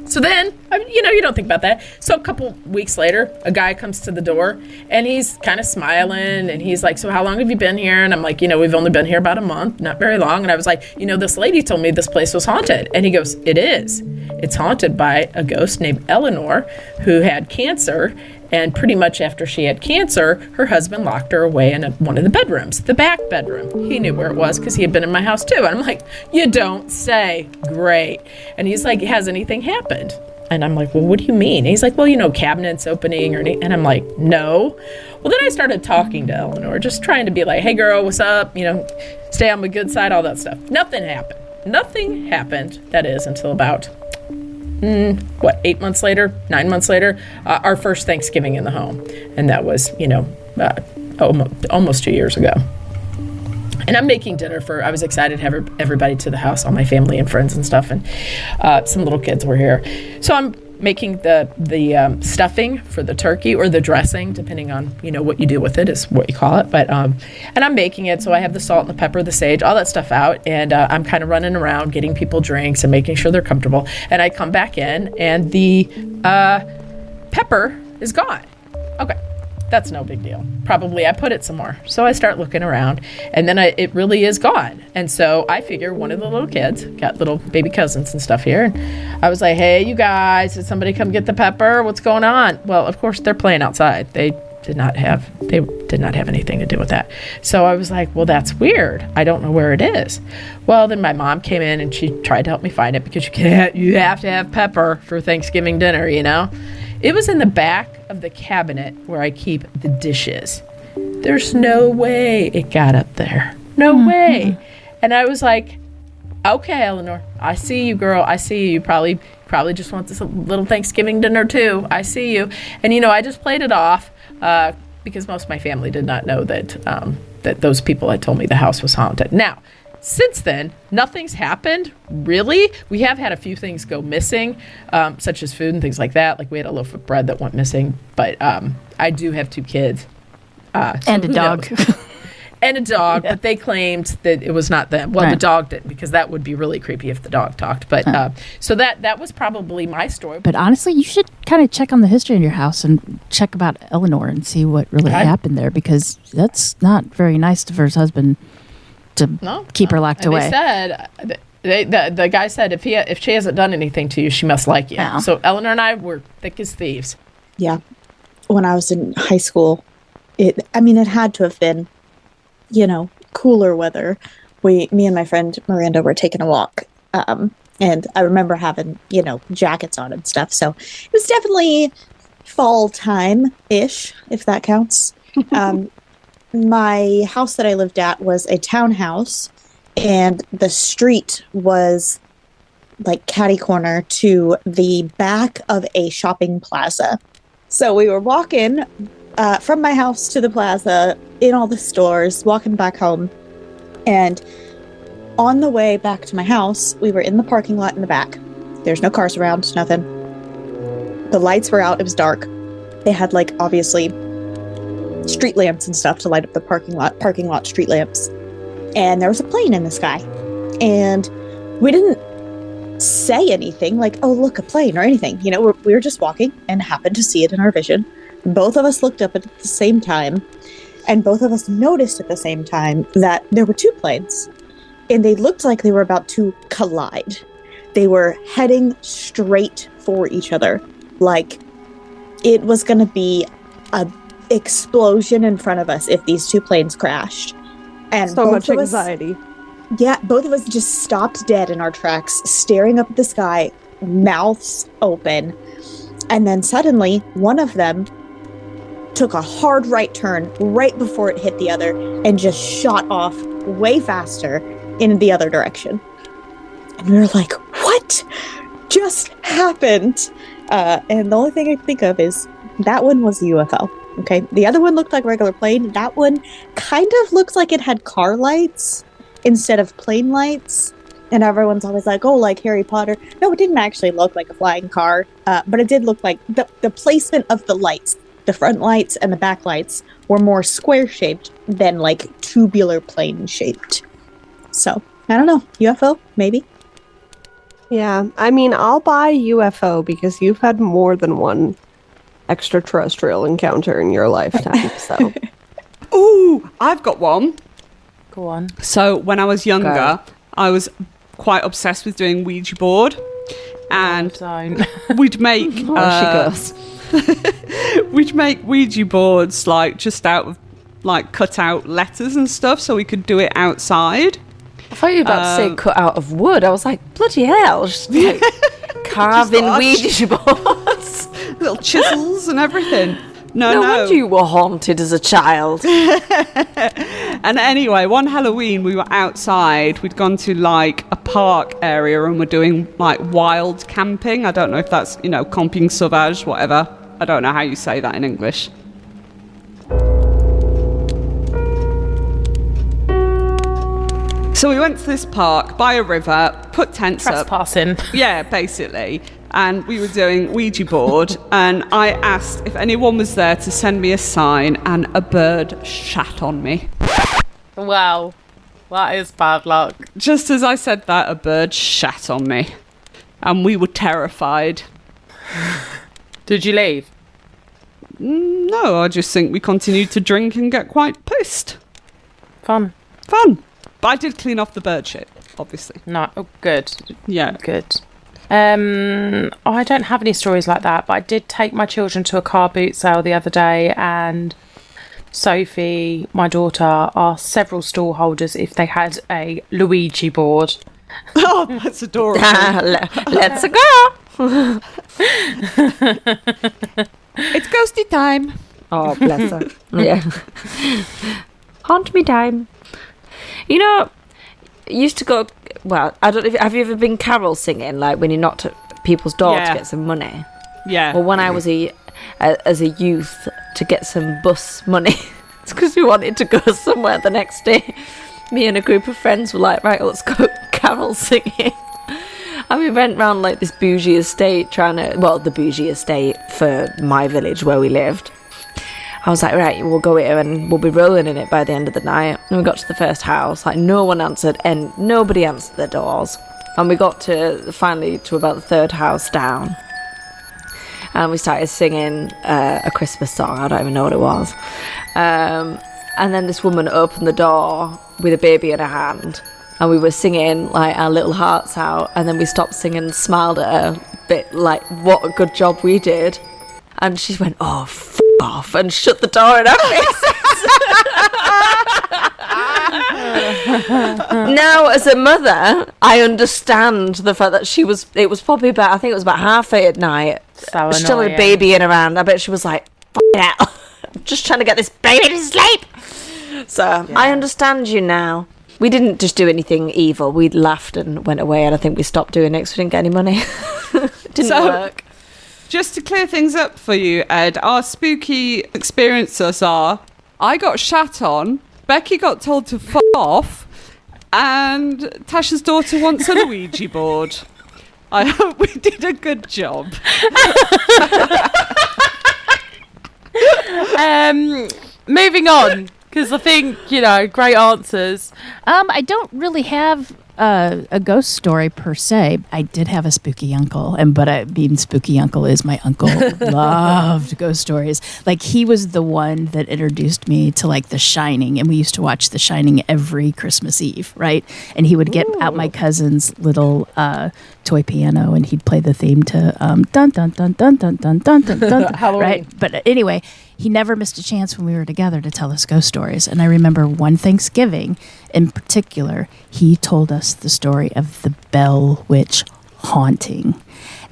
So then, you don't think about that. So a couple weeks later, a guy comes to the door and he's kind of smiling and he's like, so how long have you been here? And I'm like, we've only been here about a month, not very long. And I was like, this lady told me this place was haunted. And he goes, it is. It's haunted by a ghost named Eleanor who had cancer. And pretty much after she had cancer, her husband locked her away in one of the bedrooms, the back bedroom. He knew where it was because he had been in my house too. And I'm like, you don't say. Great. And he's like, has anything happened? And I'm like, well, what do you mean? And he's like, well, cabinets opening or anything. And I'm like, no. Well, then I started talking to Eleanor, just trying to be like, hey, girl, what's up? Stay on my good side, all that stuff. Nothing happened. Nothing happened, that is, until about 8 months later, 9 months later, our first Thanksgiving in the home. And that was, almost 2 years ago. And I'm making dinner I was excited to have everybody to the house, all my family and friends and stuff. And some little kids were here. So I'm making the stuffing for the turkey, or the dressing, depending on, what you do with it is what you call it. But, and I'm making it. So I have the salt and the pepper, the sage, all that stuff out. And I'm kind of running around getting people drinks and making sure they're comfortable. And I come back in and the pepper is gone. Okay. That's no big deal. Probably I put it somewhere. So I start looking around and then it really is gone. And so I figure one of the little kids, got little baby cousins and stuff here. And I was like, hey, you guys, did somebody come get the pepper? What's going on? Well, of course they're playing outside. They did not have anything to do with that. So I was like, well, that's weird. I don't know where it is. Well, then my mom came in and she tried to help me find it because you have to have pepper for Thanksgiving dinner, It was in the back of the cabinet where I keep the dishes. There's no way it got up there. No way. And I was like, okay, Eleanor, I see you, girl. I see you. You probably just want this little Thanksgiving dinner too. I see you. And, I just played it off because most of my family did not know that those people had told me the house was haunted. Now, since then, nothing's happened, really. We have had a few things go missing, such as food and things like that. Like we had a loaf of bread that went missing. But I do have 2 kids. And a dog. And a dog, but they claimed that it was not them. Well, the dog didn't, because that would be really creepy if the dog talked. But so that was probably my story. But honestly, you should kind of check on the history in your house and check about Eleanor and see what really happened there, because that's not very nice of her husband to keep her locked away. They said, the guy said, if she hasn't done anything to you, she must like you. Yeah. So Eleanor and I were thick as thieves. Yeah. When I was in high school, it had to have been, cooler weather. Me and my friend Miranda were taking a walk. And I remember having, jackets on and stuff. So it was definitely fall time-ish, if that counts. My house that I lived at was a townhouse, and the street was like catty corner to the back of a shopping plaza. So we were walking from my house to the plaza, in all the stores, walking back home. And on the way back to my house, we were in the parking lot in the back. There's no cars around, nothing. The lights were out. It was dark. They had, obviously street lamps and stuff to light up the parking lot street lamps. And there was a plane in the sky. And we didn't say anything like, oh, look, a plane or anything. You know, we were just walking and happened to see it in our vision. Both of us looked up at the same time, and both of us noticed at the same time that there were two planes, and they looked like they were about to collide. They were heading straight for each other, like it was going to be a explosion in front of us if these two planes crashed. And So much anxiety. Both of us just stopped dead in our tracks, staring up at the sky, mouths open. And then suddenly, one of them took a hard right turn right before it hit the other and just shot off way faster in the other direction. And we were like, what just happened? And the only thing I can think of is that one was a UFO. Okay, the other one looked like a regular plane. That one kind of looks like it had car lights instead of plane lights. And everyone's always like, oh, like Harry Potter. No, it didn't actually look like a flying car, but it did look like the placement of the lights, the front lights and the back lights, were more square-shaped than like tubular plane-shaped. So, I don't know, UFO, maybe? Yeah, I mean, I'll buy UFO because you've had more than one extraterrestrial encounter in your lifetime, so. Ooh, I've got one. Go on. So when I was younger, I was quite obsessed with doing Ouija board, and we'd make she goes. we'd make Ouija boards like just out of like cut out letters and stuff, so we could do it outside. I thought you were about to say cut out of wood. I was like, bloody hell, just like carving Ouija boards, little chisels and everything. No wonder you were haunted as a child. And anyway, one Halloween we were outside. We'd gone to like a park area and we're doing like wild camping. I don't know if that's, camping sauvage, whatever. I don't know how you say that in English. So we went to this park by a river, put tents up. Trespassing. Yeah, basically. And we were doing Ouija board, and I asked if anyone was there to send me a sign, and a bird shat on me. Wow, that is bad luck. Just as I said that, a bird shat on me, and we were terrified. Did you leave? No, I just think we continued to drink and get quite pissed. Fun. But I did clean off the bird shit, obviously. No, oh, good. Yeah. Good. I don't have any stories like that, but I did take my children to a car boot sale the other day, and Sophie, my daughter, asked several stall holders if they had a Luigi board. Oh, that's adorable. Let's go. It's ghosty time. Oh, bless her. Yeah. Haunt me time. Used to go, well, I don't know, have you ever been carol singing, like when you knocked at people's door to get some money? Yeah. Or when I was as a youth to get some bus money, it's because we wanted to go somewhere the next day. Me and a group of friends were like, right, let's go carol singing. And we went round like this bougie estate the bougie estate for my village where we lived. I was like, right, we'll go here and we'll be rolling in it by the end of the night. And we got to the first house, like no one answered and nobody answered the doors. And we got finally to about the third house down. And we started singing a Christmas song. I don't even know what it was. And then this woman opened the door with a baby in her hand. And we were singing like our little hearts out. And then we stopped singing and smiled at her a bit like, what a good job we did. And she went, oh, off, and shut the door in our faces. Now, as a mother, I understand the fact that it was probably about 8:30 at night. So still had a baby in her hand. I bet she was like, hell, I'm just trying to get this baby to sleep. So, yeah. I understand you now. We didn't just do anything evil. We laughed and went away, and I think we stopped doing it because we didn't get any money. It didn't work. Just to clear things up for you, Ed, our spooky experiences are, I got shat on, Becky got told to f*** off, and Tasha's daughter wants a Ouija board. I hope we did a good job. Moving on, because I think, great answers. I don't really have a ghost story per se. I did have a spooky uncle, spooky uncle is my uncle. Loved ghost stories. Like, he was the one that introduced me to like The Shining, and we used to watch The Shining every Christmas Eve, right? And he would get out my cousin's little toy piano, and he'd play the theme to dun dun dun dun dun dun dun dun dun. Halloween. Right? But anyway, he never missed a chance when we were together to tell us ghost stories. And I remember one Thanksgiving in particular, he told us the story of the Bell Witch haunting.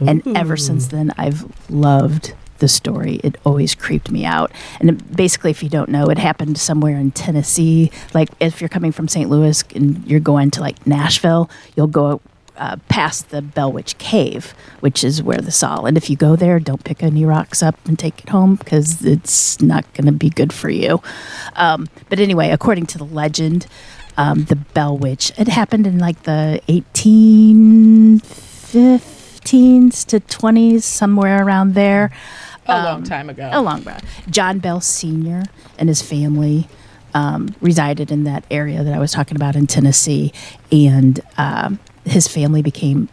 And ever since then, I've loved the story. It always creeped me out. And basically, if you don't know, it happened somewhere in Tennessee. Like, if you're coming from St. Louis and you're going to like Nashville, you'll go past the Bell Witch Cave, which is where this all. And if you go there, don't pick any rocks up and take it home, because it's not going to be good for you. But anyway, according to the legend, the Bell Witch, it happened in like the 1815s to 20s, somewhere around there. A long time ago. John Bell Sr. and his family resided in that area that I was talking about in Tennessee, and his family came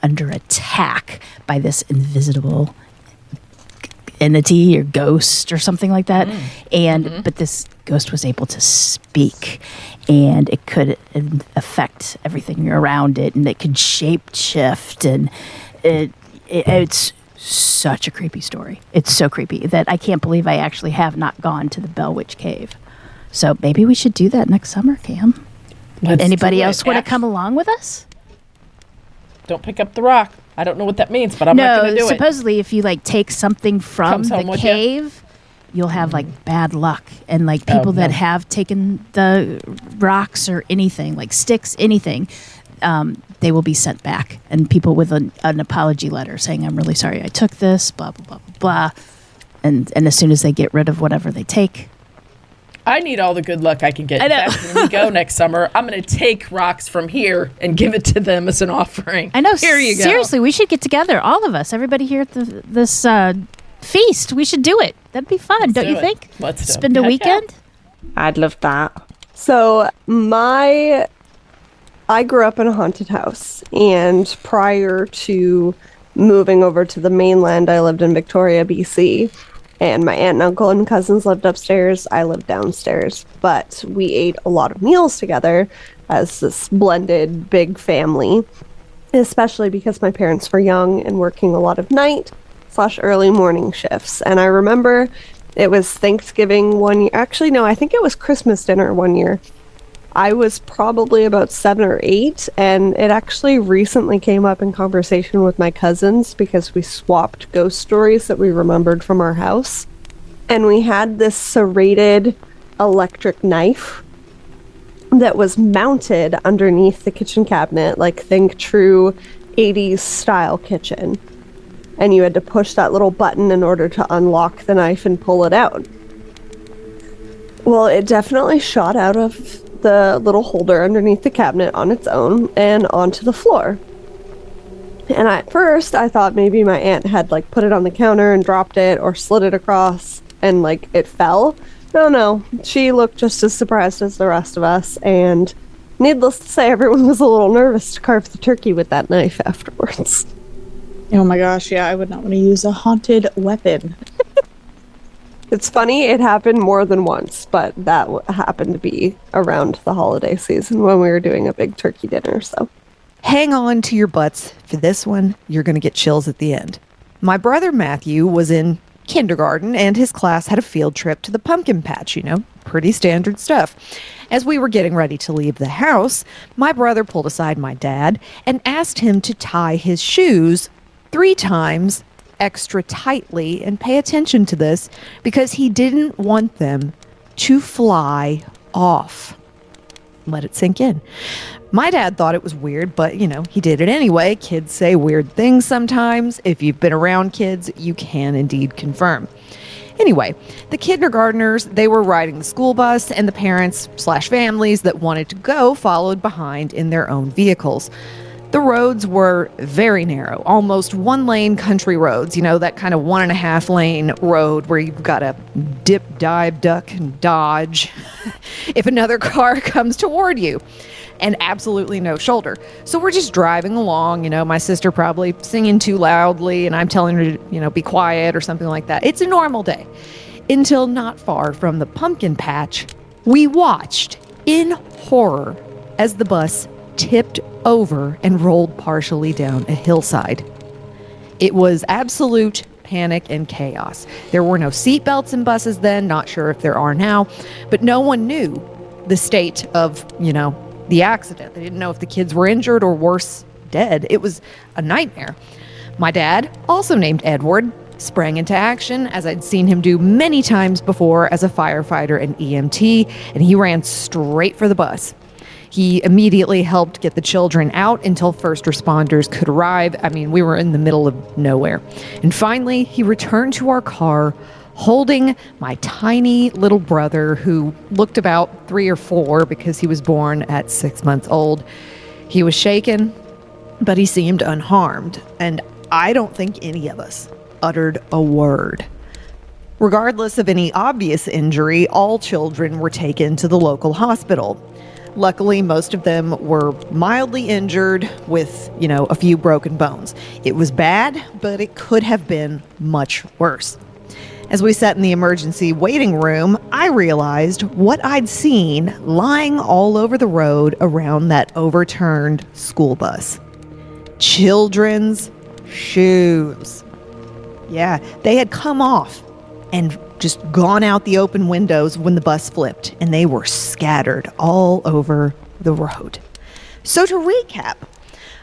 under attack by this invisible entity or ghost or something like that. But this ghost was able to speak, and it could affect everything around it, and it could shape shift, and it's such a creepy story. It's so creepy that I can't believe I actually have not gone to the Bell Witch Cave. So maybe we should do that next summer, Cam. Anybody else want to come along with us? Don't pick up the rock. I don't know what that means, but I'm not going to do it. Supposedly, if you like take something from the cave, you'll have like bad luck, and like people that have taken the rocks or anything, like sticks, anything, they will be sent back, and people with an apology letter saying, "I'm really sorry I took this," blah blah blah blah blah, and as soon as they get rid of whatever they take. I need all the good luck I can get. In fact, when we go next summer, I'm going to take rocks from here and give it to them as an offering. I know. Here you go. Seriously, we should get together, all of us, everybody here at this feast. We should do it. That'd be fun, don't you think? Let's do it. Spend a weekend. I'd love that. So I grew up in a haunted house, and prior to moving over to the mainland, I lived in Victoria, BC. And my aunt and uncle and cousins lived upstairs. I lived downstairs. But we ate a lot of meals together as this blended big family, especially because my parents were young and working a lot of night/early morning shifts. And I remember it was Thanksgiving one year. Actually, no, I think it was Christmas dinner one year. I was probably about 7 or 8, and it actually recently came up in conversation with my cousins because we swapped ghost stories that we remembered from our house. And we had this serrated electric knife that was mounted underneath the kitchen cabinet, like think true 80s style kitchen. And you had to push that little button in order to unlock the knife and pull it out. Well, it definitely shot out of the little holder underneath the cabinet on its own and onto the floor. And at first I thought maybe my aunt had like put it on the counter and dropped it, or slid it across and like it fell. No, she looked just as surprised as the rest of us, and needless to say, everyone was a little nervous to carve the turkey with that knife afterwards. Oh my gosh, yeah, I would not want to use a haunted weapon. It's funny, it happened more than once, but that happened to be around the holiday season when we were doing a big turkey dinner, so. Hang on to your butts for this one. You're going to get chills at the end. My brother Matthew was in kindergarten, and his class had a field trip to the pumpkin patch, pretty standard stuff. As we were getting ready to leave the house, my brother pulled aside my dad and asked him to tie his shoes 3 times extra tightly, and pay attention to this because he didn't want them to fly off. Let it sink in. My dad thought it was weird, but he did it anyway. Kids say weird things sometimes. If you've been around kids, you can indeed confirm. Anyway, the kindergartners, they were riding the school bus, and the parents/families that wanted to go followed behind in their own vehicles. The roads were very narrow, almost one-lane country roads, that kind of 1.5-lane road where you've got to dip, dive, duck, and dodge if another car comes toward you, and absolutely no shoulder. So we're just driving along, my sister probably singing too loudly, and I'm telling her to, be quiet or something like that. It's a normal day. Until not far from the pumpkin patch, we watched in horror as the bus tipped over and rolled partially down a hillside. It was absolute panic and chaos. There were no seatbelts in buses then, not sure if there are now, but no one knew the state of, the accident. They didn't know if the kids were injured or worse, dead. It was a nightmare. My dad, also named Edward, sprang into action, as I'd seen him do many times before as a firefighter and EMT, and he ran straight for the bus. He immediately helped get the children out until first responders could arrive. I mean, we were in the middle of nowhere. And finally, he returned to our car holding my tiny little brother, who looked about 3 or 4 because he was born at 6 months old. He was shaken, but he seemed unharmed. And I don't think any of us uttered a word. Regardless of any obvious injury, all children were taken to the local hospital. Luckily, most of them were mildly injured with, a few broken bones. It was bad, but it could have been much worse. As we sat in the emergency waiting room, I realized what I'd seen lying all over the road around that overturned school bus. Children's shoes. Yeah, they had come off and just gone out the open windows when the bus flipped, and they were scattered all over the road. So to recap,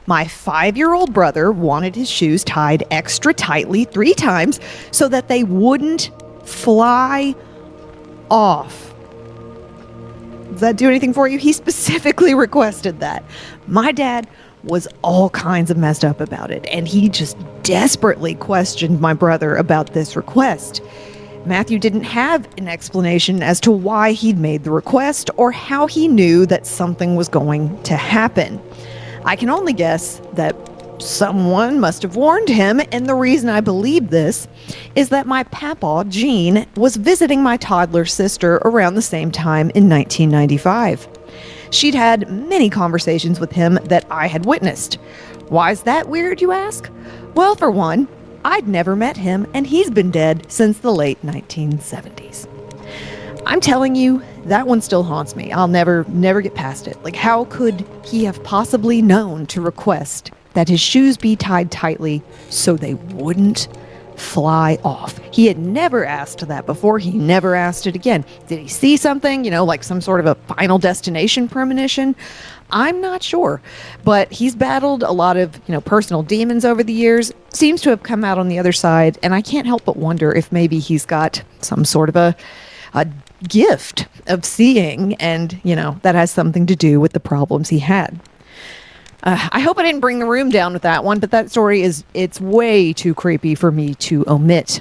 my 5-year-old brother wanted his shoes tied extra tightly 3 times so that they wouldn't fly off. Does that do anything for you? He specifically requested that. My dad was all kinds of messed up about it, and he just desperately questioned my brother about this request. Matthew didn't have an explanation as to why he'd made the request or how he knew that something was going to happen. I can only guess that someone must have warned him, and the reason I believe this is that my papa, Gene, was visiting my toddler sister around the same time in 1995. She'd had many conversations with him that I had witnessed. Why is that weird, you ask? Well, for one, I'd never met him, and he's been dead since the late 1970s. I'm telling you, that one still haunts me. I'll never get past it. Like, how could he have possibly known to request that his shoes be tied tightly so they wouldn't fly off? He had never asked that before. He never asked it again. Did he see something, like some sort of a Final Destination premonition? I'm not sure, but he's battled a lot of, personal demons over the years, seems to have come out on the other side, and I can't help but wonder if maybe he's got some sort of a gift of seeing, and, that has something to do with the problems he had. I hope I didn't bring the room down with that one, but that story it's way too creepy for me to omit.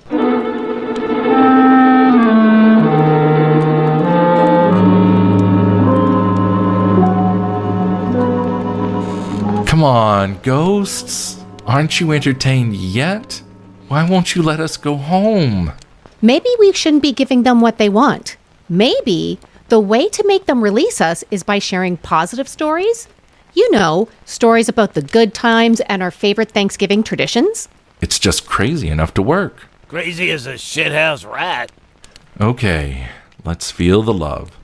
Come on, ghosts. Aren't you entertained yet? Why won't you let us go home? Maybe we shouldn't be giving them what they want. Maybe the way to make them release us is by sharing positive stories. Stories about the good times and our favorite Thanksgiving traditions. It's just crazy enough to work. Crazy as a shithouse rat. Okay, let's feel the love.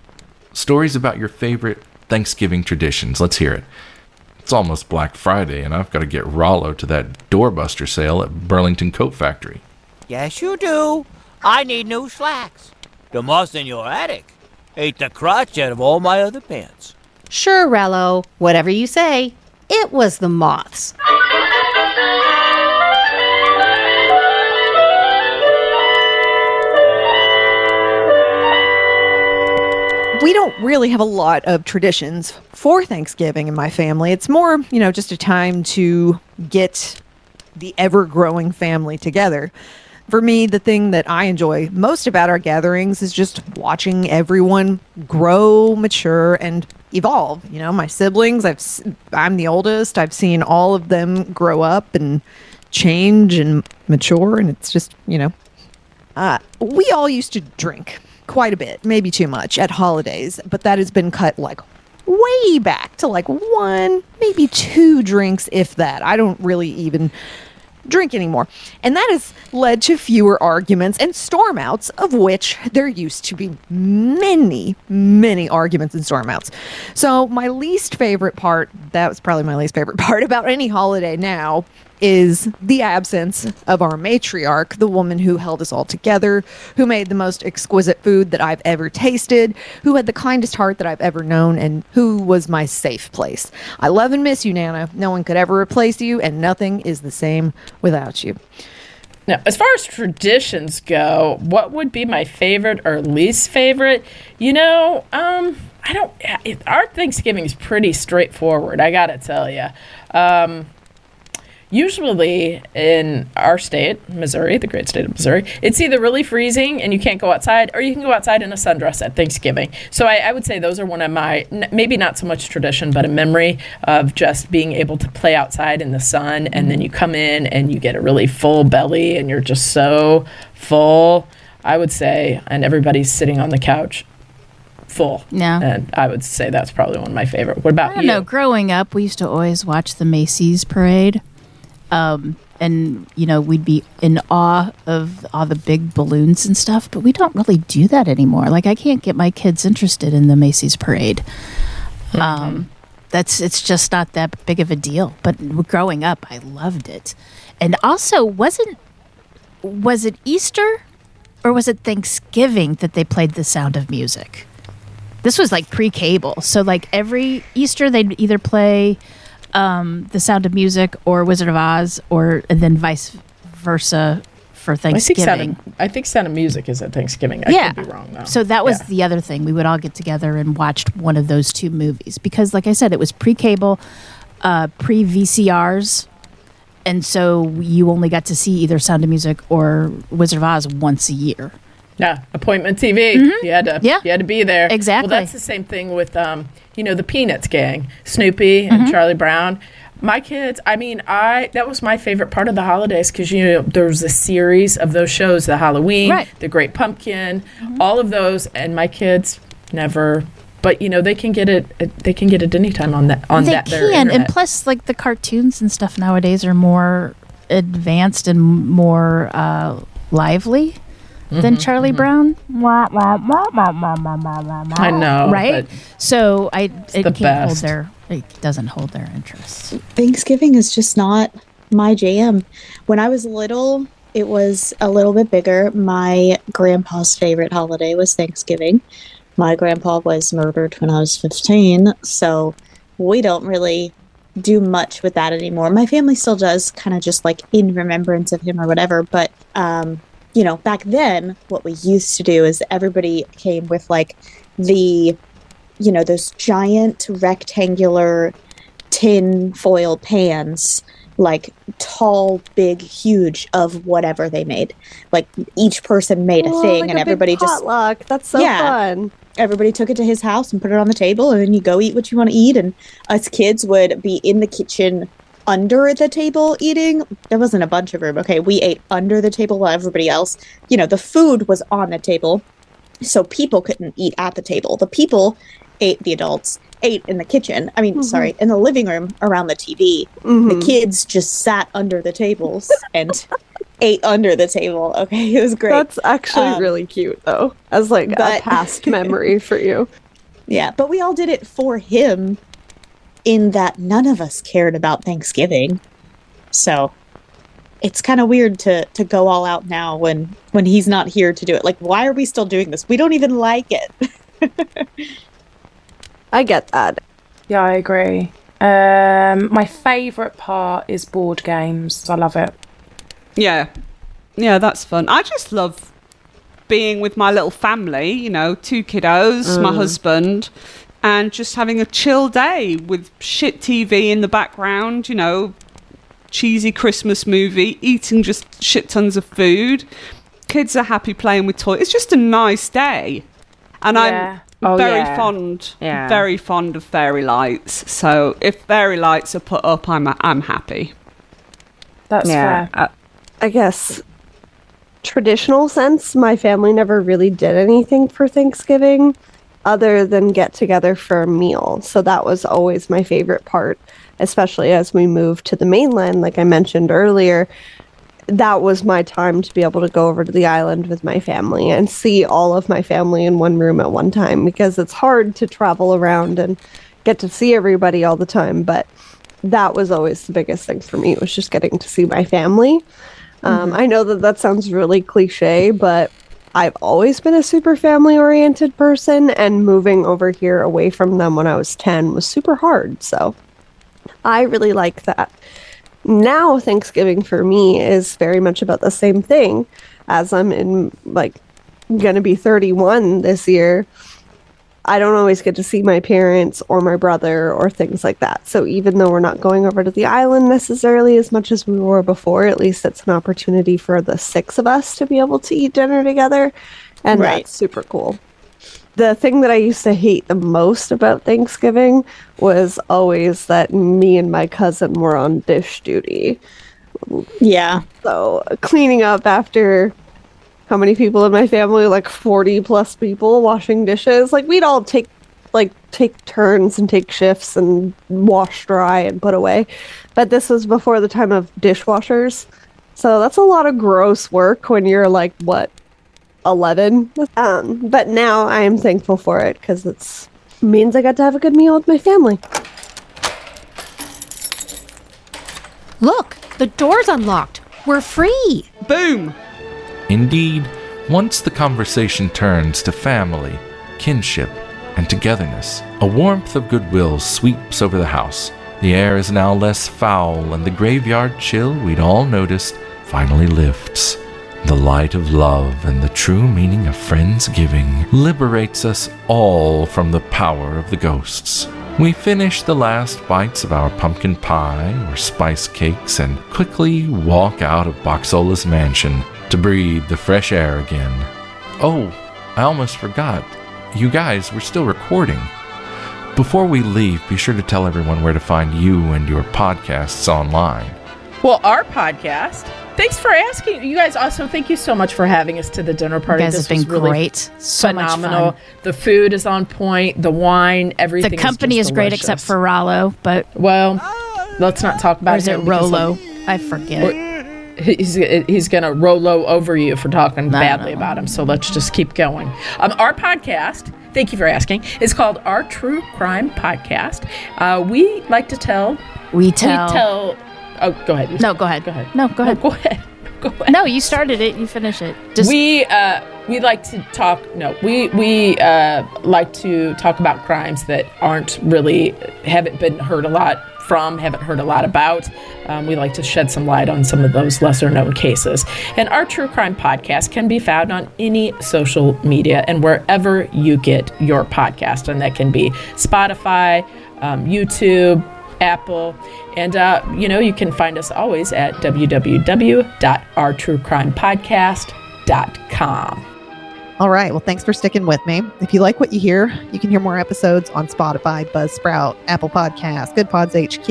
Stories about your favorite Thanksgiving traditions. Let's hear it. It's almost Black Friday, and I've got to get Rollo to that doorbuster sale at Burlington Coat Factory. Yes, you do. I need new slacks. The moths in your attic ate the crotch out of all my other pants. Sure, Rollo. Whatever you say. It was the moths. We don't really have a lot of traditions for Thanksgiving in my family. It's more, just a time to get the ever-growing family together. For me, the thing that I enjoy most about our gatherings is just watching everyone grow, mature, and evolve. You know, my siblings, I'm the oldest. I've seen all of them grow up and change and mature, and it's just, you know, we all used to drink quite a bit, maybe too much at holidays, but that has been cut like way back to like 1, maybe 2 drinks, if that. I don't really even drink anymore. And that has led to fewer arguments and storm outs, of which there used to be many, many arguments and storm outs. So my least favorite part, that was probably my least favorite part about any holiday now, is the absence of our matriarch, the woman who held us all together, who made the most exquisite food that I've ever tasted, who had the kindest heart that I've ever known, and who was my safe place. I love and miss you, Nana. No one could ever replace you, and nothing is the same without you. Now, as far as traditions go, what would be my favorite or least favorite? You know, our Thanksgiving is pretty straightforward, I gotta tell you. Usually in our state, Missouri, the great state of Missouri, it's either really freezing and you can't go outside, or you can go outside in a sundress at Thanksgiving. So I would say those are one of my, maybe not so much tradition, but a memory of just being able to play outside in the sun, and then you come in and you get a really full belly and you're just so full, I would say, and everybody's sitting on the couch full. Yeah. And I would say that's probably one of my favorite. What about you? I don't know. Growing up, we used to always watch the Macy's parade. And, you know, we'd be in awe of all the big balloons and stuff, but we don't really do that anymore. Like, I can't get my kids interested in the Macy's parade. It's just not that big of a deal. But growing up, I loved it. And also, was it Easter or was it Thanksgiving that they played The Sound of Music? This was like pre-cable. So like every Easter, they'd either play The Sound of Music or Wizard of Oz, and then vice versa for Thanksgiving. I think Sound of Music is at Thanksgiving. I could be wrong, though. So that was the other thing. We would all get together and watched one of those 2 movies. Because, like I said, it was pre-cable, pre-VCRs. And so you only got to see either Sound of Music or Wizard of Oz once a year. Yeah, appointment TV. Mm-hmm. You had to be there. Exactly. Well, that's the same thing with the Peanuts gang, Snoopy and Charlie Brown. My kids, that was my favorite part of the holidays, because there was a series of those shows, the Halloween, the Great Pumpkin, all of those, and my kids never. But they can get it. They can get it anytime on that. Their internet. And plus, like, the cartoons and stuff nowadays are more advanced and more lively than Charlie Brown. I know, right? So it doesn't hold their interest. Thanksgiving is just not my jam. When I was little, it was a little bit bigger. My grandpa's favorite holiday was Thanksgiving. My grandpa was murdered when I was 15, so we don't really do much with that anymore. My family still does, kind of just like in remembrance of him or whatever, but back then, what we used to do is everybody came with like those giant rectangular tin foil pans, like tall, big, huge, of whatever they made. Like each person made a thing, like and a everybody big potluck. That's so fun. Everybody took it to his house and put it on the table, and then you go eat what you want to eat. And us kids would be in the kitchen under the table eating. There wasn't a bunch of room. Okay, we ate under the table while everybody else, the food was on the table, so people couldn't eat at the table. The adults ate in the kitchen. Sorry, in the living room around the TV. The kids just sat under the tables and ate under the table. Okay, it was great. That's actually really cute, though, as like a past memory for you. Yeah, but we all did it for him, in that none of us cared about Thanksgiving. So it's kind of weird to go all out now when he's not here to do it. Like, why are we still doing this? We don't even like it. I get that. Yeah, I agree. My favourite part is board games. I love it. Yeah, that's fun. I just love being with my little family, 2 kiddos, my husband, and just having a chill day with shit TV in the background, cheesy Christmas movie, eating just shit tons of food. Kids are happy playing with toys. It's just a nice day. And Yeah. I'm Oh, very yeah. very fond of fairy lights. So if fairy lights are put up, I'm happy. That's fair. I guess traditional sense, my family never really did anything for Thanksgiving other than get together for a meal. So that was always my favorite part, especially as we moved to the mainland, like I mentioned earlier. That was my time to be able to go over to the island with my family and see all of my family in one room at one time, because it's hard to travel around and get to see everybody all the time. But that was always the biggest thing for me, was just getting to see my family. I know that sounds really cliche, but I've always been a super family-oriented person, and moving over here away from them when I was 10 was super hard. So I really like that. Now Thanksgiving for me is very much about the same thing, as I'm gonna be 31 this year. I don't always get to see my parents or my brother or things like that. So even though we're not going over to the island necessarily as much as we were before, at least it's an opportunity for the 6 of us to be able to eat dinner together. And that's super cool. The thing that I used to hate the most about Thanksgiving was always that me and my cousin were on dish duty. Yeah. So cleaning up after how many people in my family, like 40 plus people washing dishes. Like we'd all take turns and take shifts and wash dry and put away. But this was before the time of dishwashers. So that's a lot of gross work when you're like, what, 11? But now I am thankful for it, because it means I got to have a good meal with my family. Look, the door's unlocked. We're free. Boom! Indeed, once the conversation turns to family, kinship, and togetherness, a warmth of goodwill sweeps over the house. The air is now less foul, and the graveyard chill we'd all noticed finally lifts. The light of love and the true meaning of Friendsgiving liberates us all from the power of the ghosts. We finish the last bites of our pumpkin pie or spice cakes and quickly walk out of Boxola's mansion to breathe the fresh air again. Oh, I almost forgot. You guys, we're still recording. Before we leave, be sure to tell everyone where to find you and your podcasts online. Well, our podcast. Thanks for asking. You guys also, thank you so much for having us to the dinner party. You guys This have been was really great. So phenomenal. much fun. The food is on point. The wine, everything. The company is is just great delicious. except for Rollo, but Well, let's not talk about or is it him because Rollo? I forget. he's gonna Rollo over you for talking badly know. about him. So let's just keep going. Our podcast. Thank you for asking. It's called Our True Crime Podcast. We like to tell. We tell. Oh, go ahead. No, go ahead. Go ahead. No, go ahead. Go ahead. Go ahead. No, you started it. You finish it. Just We like to talk. No, we like to talk about crimes that haven't been heard a lot from, haven't heard a lot about. We like to shed some light on some of those lesser known cases. And Our True Crime Podcast can be found on any social media and wherever you get your podcast, and that can be Spotify, YouTube, Apple, and you can find us always at www.ourtruecrimepodcast.com. All right. Well, thanks for sticking with me. If you like what you hear, you can hear more episodes on Spotify, Buzzsprout, Apple Podcasts, Good Pods HQ,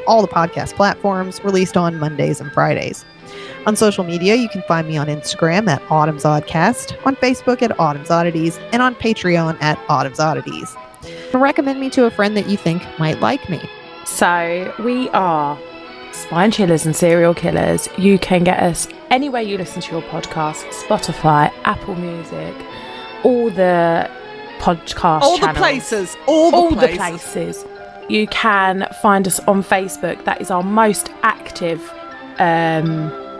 all the podcast platforms, released on Mondays and Fridays. On social media, you can find me on Instagram at Autumn's Oddcast, on Facebook at Autumn's Oddities, and on Patreon at Autumn's Oddities. Recommend me to a friend that you think might like me. So we are Spine Chillers and Serial Killers. You can get us anywhere you listen to your podcast: Spotify, Apple Music, all the podcast All channels. the places. All the places. You can find us on Facebook. That is our most active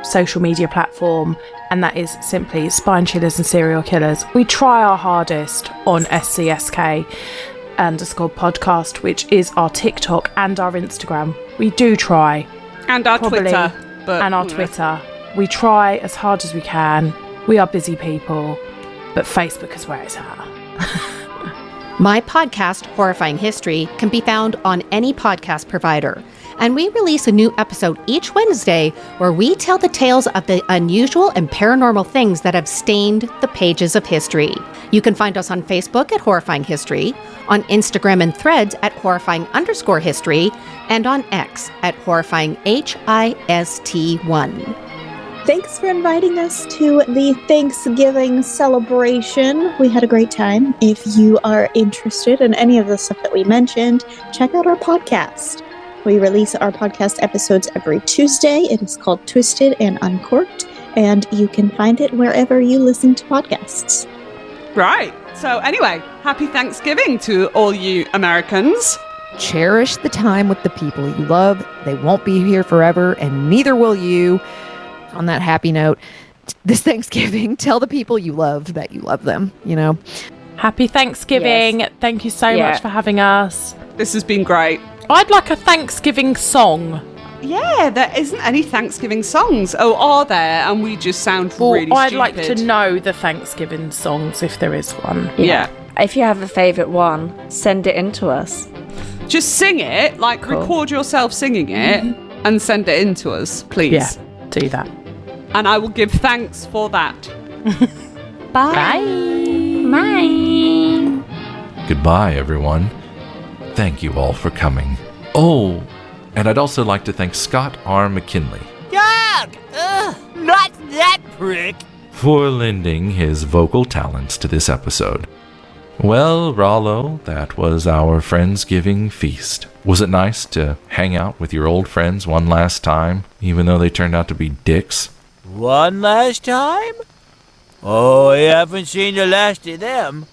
social media platform, and that is simply Spine Chillers and Serial Killers. We try our hardest on SCSK_podcast, which is our TikTok and our Instagram. We do try. And our Probably. Twitter. And our Twitter. We try as hard as we can. We are busy people, but Facebook is where it's at. My podcast, Horrifying History, can be found on any podcast provider. And we release a new episode each Wednesday where we tell the tales of the unusual and paranormal things that have stained the pages of history. You can find us on Facebook at Horrifying History, on Instagram and Threads at Horrifying_History, and on X at Horrifying HIST1. Thanks for inviting us to the Thanksgiving celebration. We had a great time. If you are interested in any of the stuff that we mentioned, check out our podcast. We release our podcast episodes every Tuesday. It is called Twisted and Uncorked, and you can find it wherever you listen to podcasts. Right. So anyway, happy Thanksgiving to all you Americans. Cherish the time with the people you love. They won't be here forever, and neither will you. On that happy note, this Thanksgiving, tell the people you love that you love them, you know? Happy Thanksgiving. Yes. Thank you so much for having us. This has been great. I'd like a Thanksgiving song. Yeah, there isn't any Thanksgiving songs. Oh, are there? And we just sound really stupid. I'd like to know the Thanksgiving songs if there is one. Yeah. If you have a favourite one, send it in to us. Just sing it, like record yourself singing it and send it in to us, please. Yeah, do that. And I will give thanks for that. Bye. Bye. Goodbye, everyone. Thank you all for coming. Oh, and I'd also like to thank Scott R. McKinley. Yuck! Not that prick! For lending his vocal talents to this episode. Well, Rollo, that was our Friendsgiving feast. Was it nice to hang out with your old friends one last time, even though they turned out to be dicks? One last time? Oh, I haven't seen the last of them.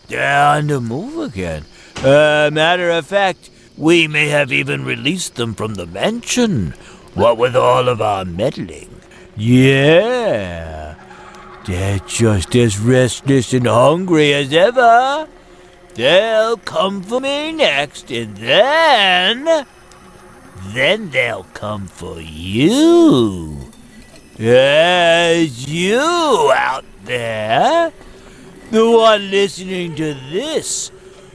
They're on the move again. Matter of fact, we may have even released them from the mansion. What with all of our meddling. Yeah. They're just as restless and hungry as ever. They'll come for me next, and then they'll come for you. Yes, you out there. The one listening to this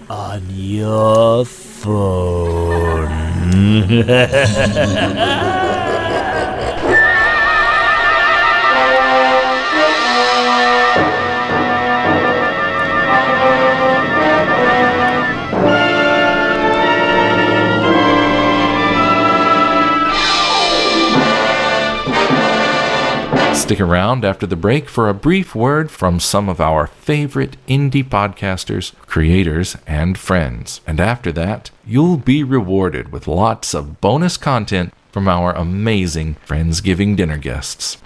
on your phone. Stick around after the break for a brief word from some of our favorite indie podcasters, creators, and friends. And after that, you'll be rewarded with lots of bonus content from our amazing Friendsgiving Dinner guests.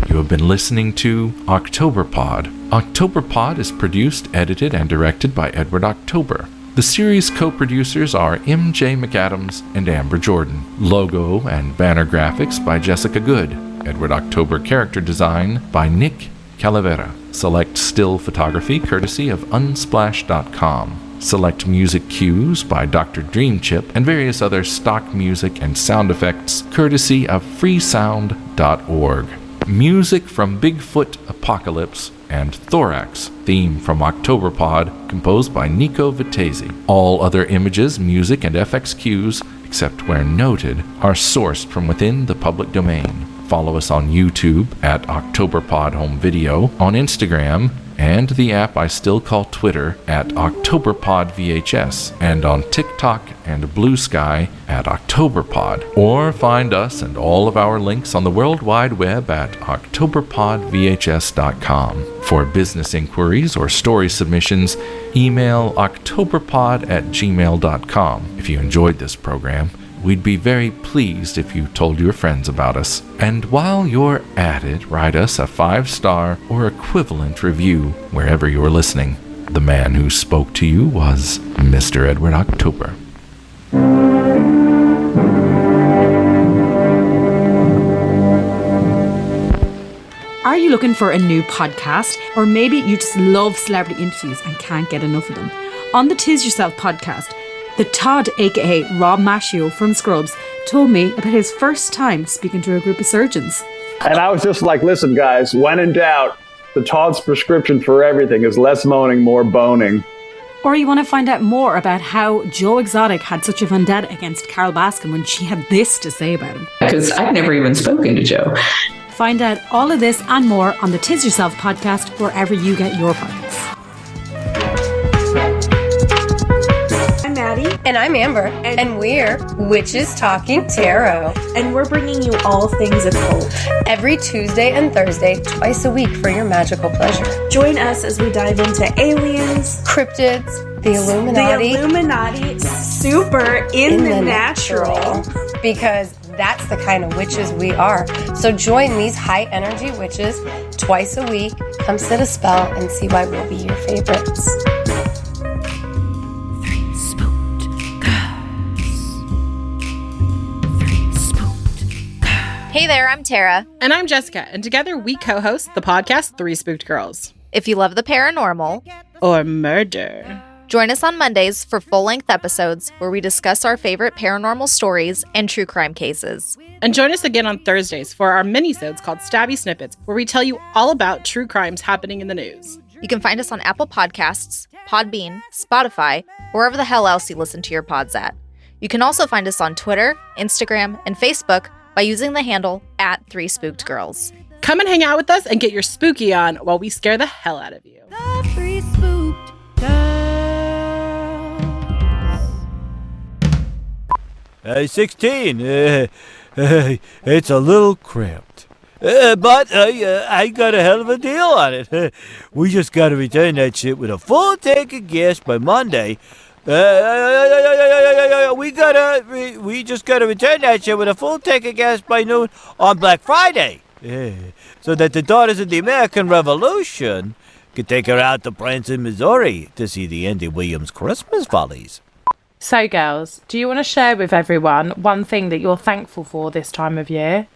You have been listening to Octoberpod. Octoberpod is produced, edited, and directed by Edward October. The series co-producers are MJ McAdams and Amber Jordan. Logo and banner graphics by Jessica Good. Edward October character design by Nick Calavera. Select still photography courtesy of Unsplash.com. Select music cues by Dr. Dreamchip and various other stock music and sound effects courtesy of freesound.org. Music from Bigfoot Apocalypse and Thorax, theme from Octoberpod, composed by Nico Vitezi. All other images, music, and FX cues, except where noted, are sourced from within the public domain. Follow us on YouTube at Octoberpod Home Video, on Instagram, and the app I still call Twitter at Octoberpod VHS, and on TikTok and Blue Sky at Octoberpod. Or find us and all of our links on the World Wide Web at Octoberpodvhs.com. For business inquiries or story submissions, email octoberpod@gmail.com. If you enjoyed this program, we'd be very pleased if you told your friends about us. And while you're at it, write us a 5-star or equivalent review wherever you're listening. The man who spoke to you was Mr. Edward October. Are you looking for a new podcast? Or maybe you just love celebrity interviews and can't get enough of them? On the Tis Yourself podcast, the Todd, aka Rob Maschio from Scrubs, told me about his first time speaking to a group of surgeons. And I was just like, listen, guys, when in doubt, the Todd's prescription for everything is less moaning, more boning. Or you want to find out more about how Joe Exotic had such a vendetta against Carol Baskin when she had this to say about him. Because I've never even spoken to Joe. Find out all of this and more on the Tis Yourself podcast, wherever you get your podcasts. I'm Maddie. And I'm Amber. And we're Witches Talking Tarot. And we're bringing you all things occult. Every Tuesday and Thursday, twice a week for your magical pleasure. Join us as we dive into aliens, cryptids, the Illuminati. Super in the natural. Because that's the kind of witches we are. So join these high energy witches twice a week. Come sit a spell and see why we'll be your favorites. Hey there, I'm Tara. And I'm Jessica, and together we co-host the podcast Three Spooked Girls. If you love the paranormal or murder, join us on Mondays for full-length episodes where we discuss our favorite paranormal stories and true crime cases. And join us again on Thursdays for our mini-sodes called Stabby Snippets, where we tell you all about true crimes happening in the news. You can find us on Apple Podcasts, Podbean, Spotify, wherever the hell else you listen to your pods at. You can also find us on Twitter, Instagram, and Facebook by using the handle @3spookedgirls. Come and hang out with us and get your spooky on while we scare the hell out of you. The Three Spooked Girls. 16. It's a little cramped. But I got a hell of a deal on it. We just got to return that shit with a full tank of gas by Monday. We just gotta return that shit with a full tank of gas by noon on Black Friday, so that the Daughters of the American Revolution could take her out to Branson, Missouri, to see the Andy Williams Christmas Follies. So, girls, do you want to share with everyone one thing that you're thankful for this time of year?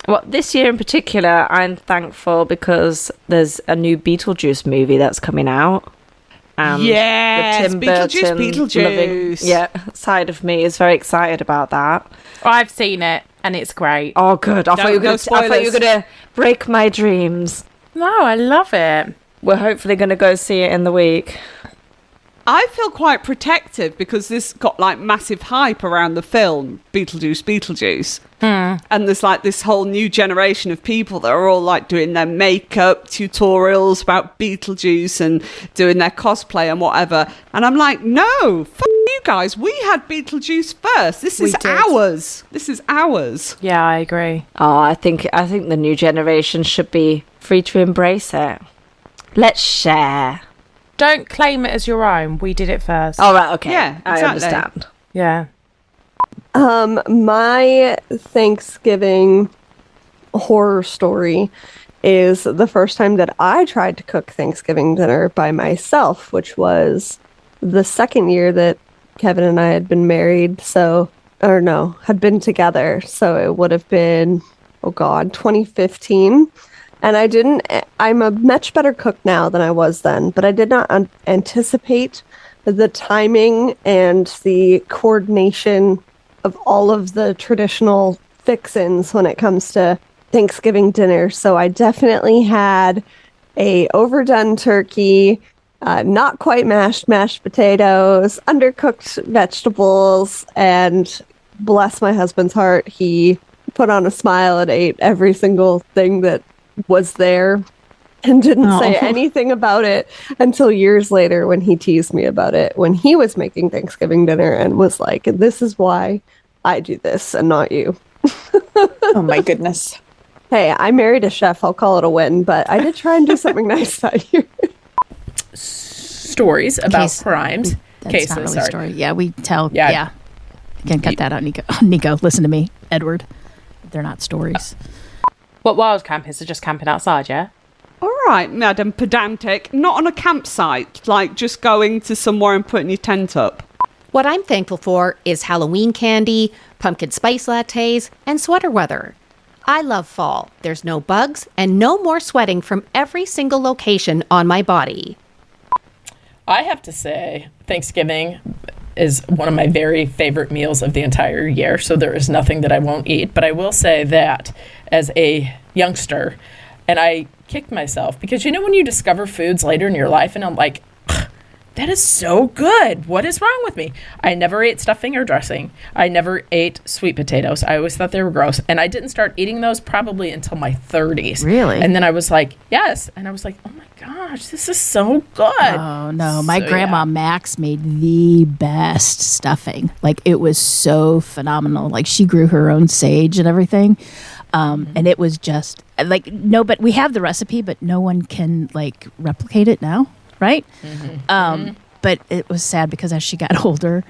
Well, this year in particular, I'm thankful because there's a new Beetlejuice movie that's coming out. Yes, the Tim Burton Beetlejuice. Side of me is very excited about that. I've seen it and it's great. Oh, good. I thought you were gonna break my dreams. No, I love it. We're hopefully gonna go see it in the week. I feel quite protective because this got like massive hype around the film Beetlejuice. And there's like this whole new generation of people that are all like doing their makeup tutorials about Beetlejuice and doing their cosplay and whatever. And I'm like, no, you guys, we had Beetlejuice first. This is ours. This is ours. Yeah, I agree. Oh, I think the new generation should be free to embrace it. Let's share. Don't claim it as your own. We did it first. All right, okay. Yeah, exactly. I understand. Yeah. My Thanksgiving horror story is the first time that I tried to cook Thanksgiving dinner by myself, which was the second year that Kevin and I had been married. Had been together. So it would have been, 2015. And I'm a much better cook now than I was then, but I did not anticipate the timing and the coordination of all of the traditional fixins when it comes to Thanksgiving dinner. So I definitely had a overdone turkey, not quite mashed potatoes, undercooked vegetables, and bless my husband's heart, he put on a smile and ate every single thing that was there and didn't say anything about it until years later when he teased me about it when he was making Thanksgiving dinner and was like, this is why I do this and not you. Oh my goodness. Hey, I married a chef. I'll call it a win, but I did try and do something nice that year. Stories about crimes. That's Cases, not really sorry. a story. Yeah, we tell. Yeah. Yeah. You can cut that out, Nico. Nico, listen to me. Edward. They're not stories. What wild campers are just camping outside, yeah? All right, Madam Pedantic. Not on a campsite, like just going to somewhere and putting your tent up. What I'm thankful for is Halloween candy, pumpkin spice lattes, and sweater weather. I love fall. There's no bugs and no more sweating from every single location on my body. I have to say, Thanksgiving is one of my very favorite meals of the entire year, so there is nothing that I won't eat. But I will say that as a youngster, and I kicked myself because when you discover foods later in your life and I'm like, that is so good. What is wrong with me? I never ate stuffing or dressing. I never ate sweet potatoes. I always thought they were gross. And I didn't start eating those probably until my 30s. Really? And then I was like, yes. And I was like, oh my gosh, this is so good. Oh, no. My grandma Max made the best stuffing. Like, it was so phenomenal. Like, she grew her own sage and everything. And it was just, like, but we have the recipe, but no one can, like, replicate it now. Right? But it was sad because as she got older,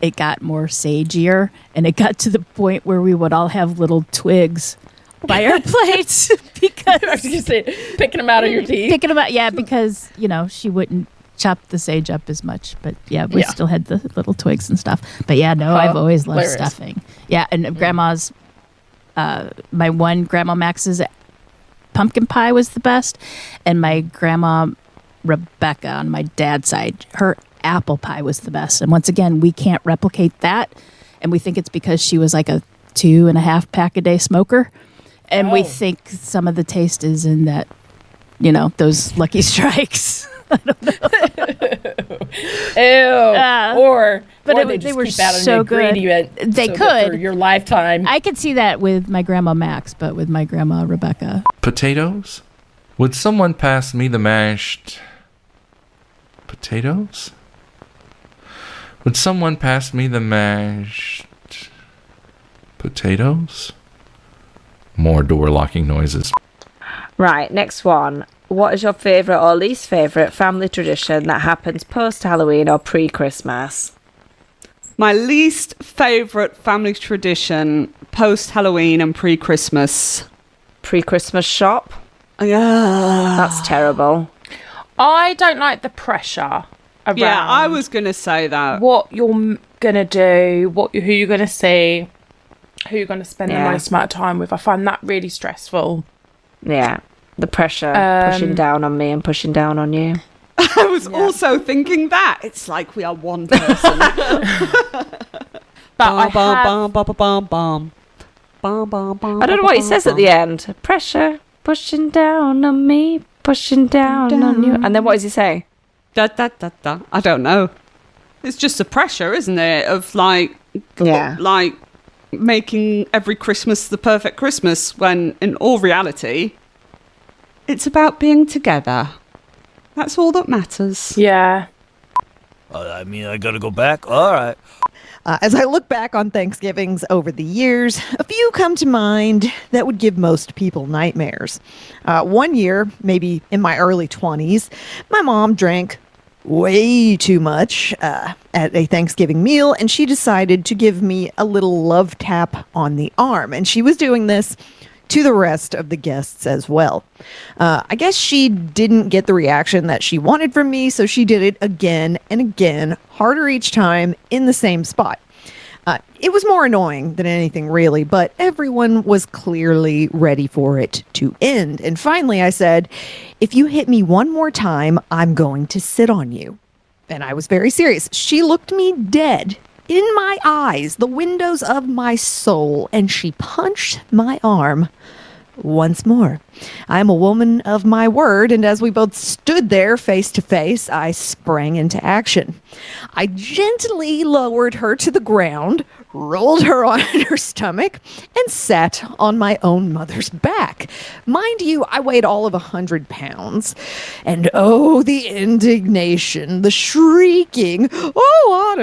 it got more sagier, and it got to the point where we would all have little twigs by our plates because I was going to say, picking them out of your teeth. Picking them out, yeah, because, she wouldn't chop the sage up as much. But yeah, we still had the little twigs and stuff. But yeah, no, I've always loved stuffing. Yeah, and grandma's, my one grandma Max's pumpkin pie was the best, and my grandma Rebecca on my dad's side, her apple pie was the best. And once again, we can't replicate that. And we think it's because she was like a 2.5 pack a day smoker. And we think some of the taste is in that, those Lucky Strikes. I don't know. Or they just were keep out so good. They could for your lifetime. I could see that with my grandma Max, but with my grandma Rebecca. Potatoes? Would someone pass me the mashed potatoes? Would someone pass me the mashed potatoes? More door locking noises. Right, next one. What is your favourite or least favourite family tradition that happens post-Halloween or pre-Christmas? My least favourite family tradition post-Halloween and pre-Christmas. Pre-Christmas shop? Yeah. That's terrible. I don't like the pressure around. Yeah, I was going to say that. What you're going to do, who you're going to see, who you're going to spend the most amount of time with. I find that really stressful. Yeah, the pressure pushing down on me and pushing down on you. I was also thinking that. It's like we are one person. But I don't know what he says at the end. Pressure pushing down on me, pushing down on you. And then what does he say? Da, da, da, da. I don't know. It's just the pressure, isn't it? Of like making every Christmas the perfect Christmas when in all reality, it's about being together. That's all that matters. Yeah. I gotta go back? All right. As I look back on Thanksgivings over the years, a few come to mind that would give most people nightmares. One year, maybe in my early 20s, my mom drank way too much at a Thanksgiving meal, and she decided to give me a little love tap on the arm. And she was doing this to the rest of the guests as well. I guess she didn't get the reaction that she wanted from me, so she did it again and again, harder each time in the same spot. It was more annoying than anything really, but everyone was clearly ready for it to end. And finally I said, if you hit me one more time, I'm going to sit on you. And I was very serious. She looked me dead in my eyes, the windows of my soul, and she punched my arm once more. I am a woman of my word, and as we both stood there face to face, I sprang into action. I gently lowered her to the ground, rolled her on her stomach, and sat on my own mother's back. Mind you, I weighed all of 100 pounds. And oh, the indignation, the shrieking, oh,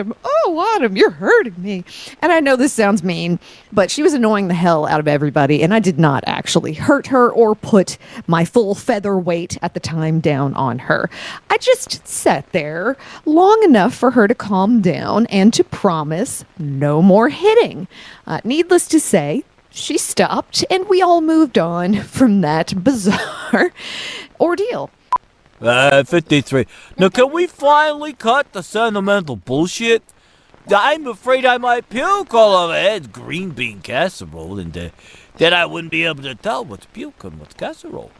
Autumn, you're hurting me. And I know this sounds mean, but she was annoying the hell out of everybody, and I did not actually hurt her or put my full feather weight at the time down on her. I just sat there long enough for her to calm down and to promise no more hitting. Needless to say, she stopped and we all moved on from that bizarre ordeal. 53. Now, can we finally cut the sentimental bullshit? I'm afraid I might puke all over Ed's green bean casserole, and then I wouldn't be able to tell what's puke and what's casserole.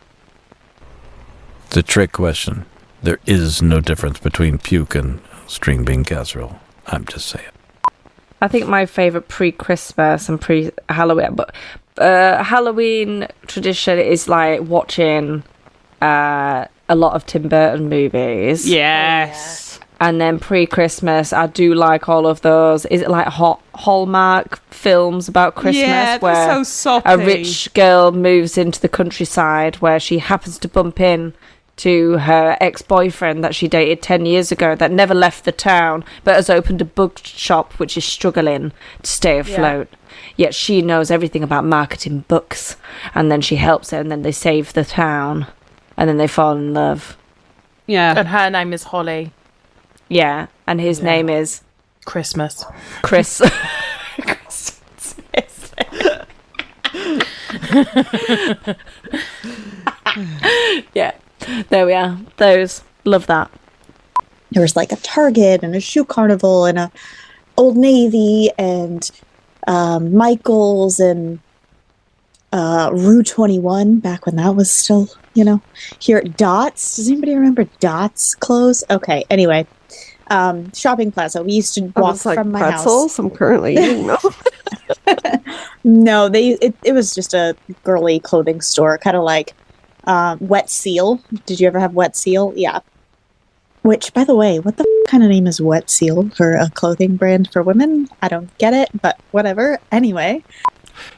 It's a trick question. There is no difference between puke and string bean casserole. I'm just saying. I think my favourite pre-Christmas and pre-Halloween, but Halloween tradition is like watching a lot of Tim Burton movies. Yes. And then pre-Christmas, I do like all of those. Is it like Hallmark films about Christmas? Yeah, they're where so soppy. a rich girl moves into the countryside where she happens to bump in to her ex-boyfriend that she dated 10 years ago that never left the town but has opened a bookshop which is struggling to stay afloat. Yet she knows everything about marketing books, and then she helps her, and then they save the town, and then they fall in love. Yeah. And her name is Holly. Yeah, and his name is Christmas. Chris. Yeah, there we are. Those. Love that. There was like a Target and a shoe carnival and a Old Navy and Michael's and Rue 21 back when that was still, here at Dots. Does anybody remember Dots clothes? Okay, anyway. Shopping plaza. We used to walk from my pretzels. house. I'm currently eating them. No, it was just a girly clothing store, kind of like Wet Seal. Did you ever have Wet Seal? Yeah. Which, by the way, what the kind of name is Wet Seal for a clothing brand for women? I don't get it, but whatever. Anyway.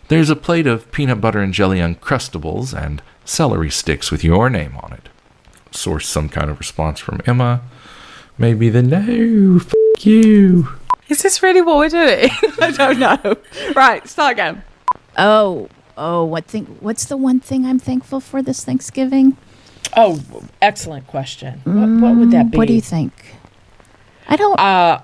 There's a plate of peanut butter and jelly Uncrustables and celery sticks with your name on it. Source some kind of response from Emma. Maybe the no, f*** you. Is this really what we're doing? I don't know. Right, start again. What's the one thing I'm thankful for this Thanksgiving? Oh, excellent question. What would that be? What do you think? I don't. I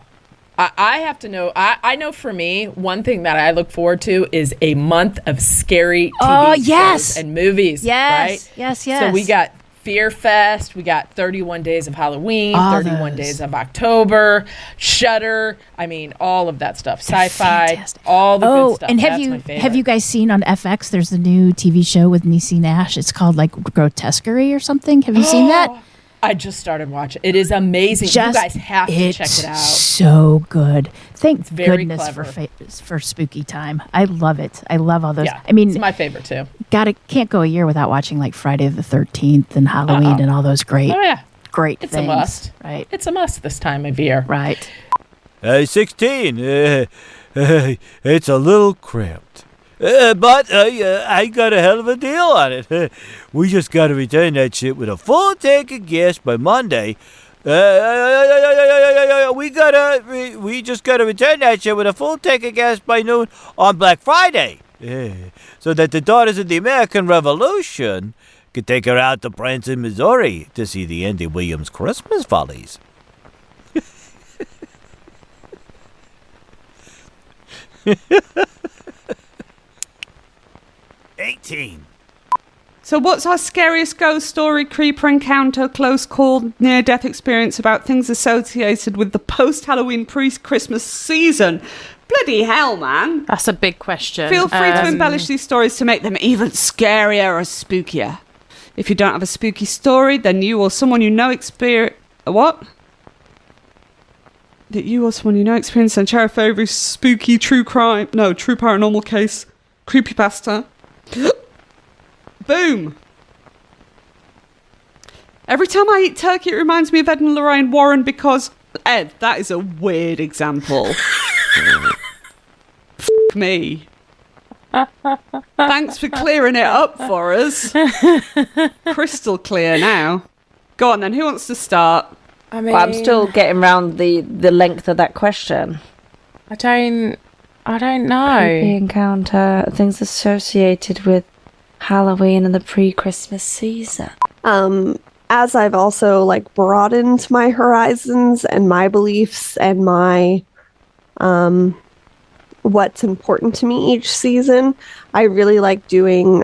have to know. I know for me, one thing that I look forward to is a month of scary TV shows and movies. Yes. Right? Yes. So we got Fear Fest. We got 31 Days of Halloween, 31 Days of October, Shudder. I mean, all of that stuff. Sci-fi, all the good stuff. And That's my favorite. have you guys seen on FX? There's the new TV show with Niecy Nash. It's called like Grotesquerie or something. Have you seen that? I just started watching. It is amazing. You guys have to check it out. So good. Thank very goodness clever. for spooky time. I love it. I love all those. Yeah, I mean, it's my favorite too. Can't go a year without watching like Friday the 13th and Halloween and all those great. Oh yeah, great it's things. a must. Right. It's a must this time of year. Right. 16. It's a little cramped. But I got a hell of a deal on it. We just got to return that shit with a full tank of gas by Monday. We just got to return that shit with a full tank of gas by noon on Black Friday. So that the daughters of the American Revolution could take her out to Branson, Missouri to see the Andy Williams Christmas Follies. 18. So what's our scariest ghost story, creeper encounter, close call, near-death experience about things associated with the post-Halloween, pre-Christmas season? Bloody hell, man. That's a big question. Feel free to embellish these stories to make them even scarier or spookier. If you don't have a spooky story, then you or someone you know experience... What? That you or someone you know experience and share a favourite spooky true paranormal case, creepypasta. Boom! Every time I eat turkey, it reminds me of Ed and Lorraine Warren because... Ed, that is a weird example. F*** me. Thanks for clearing it up for us. Crystal clear now. Go on then, who wants to start? I mean, I'm still getting around the length of that question. I don't know. Creepy encounter, things associated with Halloween and the pre-Christmas season. As I've also broadened my horizons and my beliefs and my what's important to me each season, I really like doing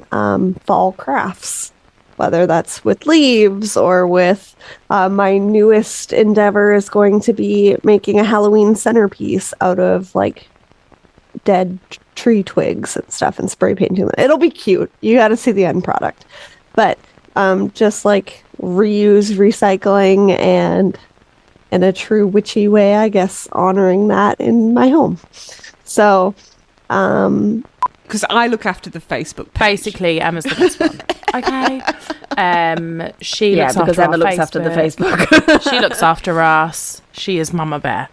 fall crafts, whether that's with leaves or with my newest endeavor is going to be making a Halloween centerpiece out of dead tree twigs and stuff and spray painting them. It'll be cute. You got to see the end product. But just reuse, recycling, and in a true witchy way, I guess, honoring that in my home. So Because I look after the Facebook page. Basically, Emma's the best one. Okay. She looks because after Emma our looks after the Facebook. She looks after us. She is Mama Bear.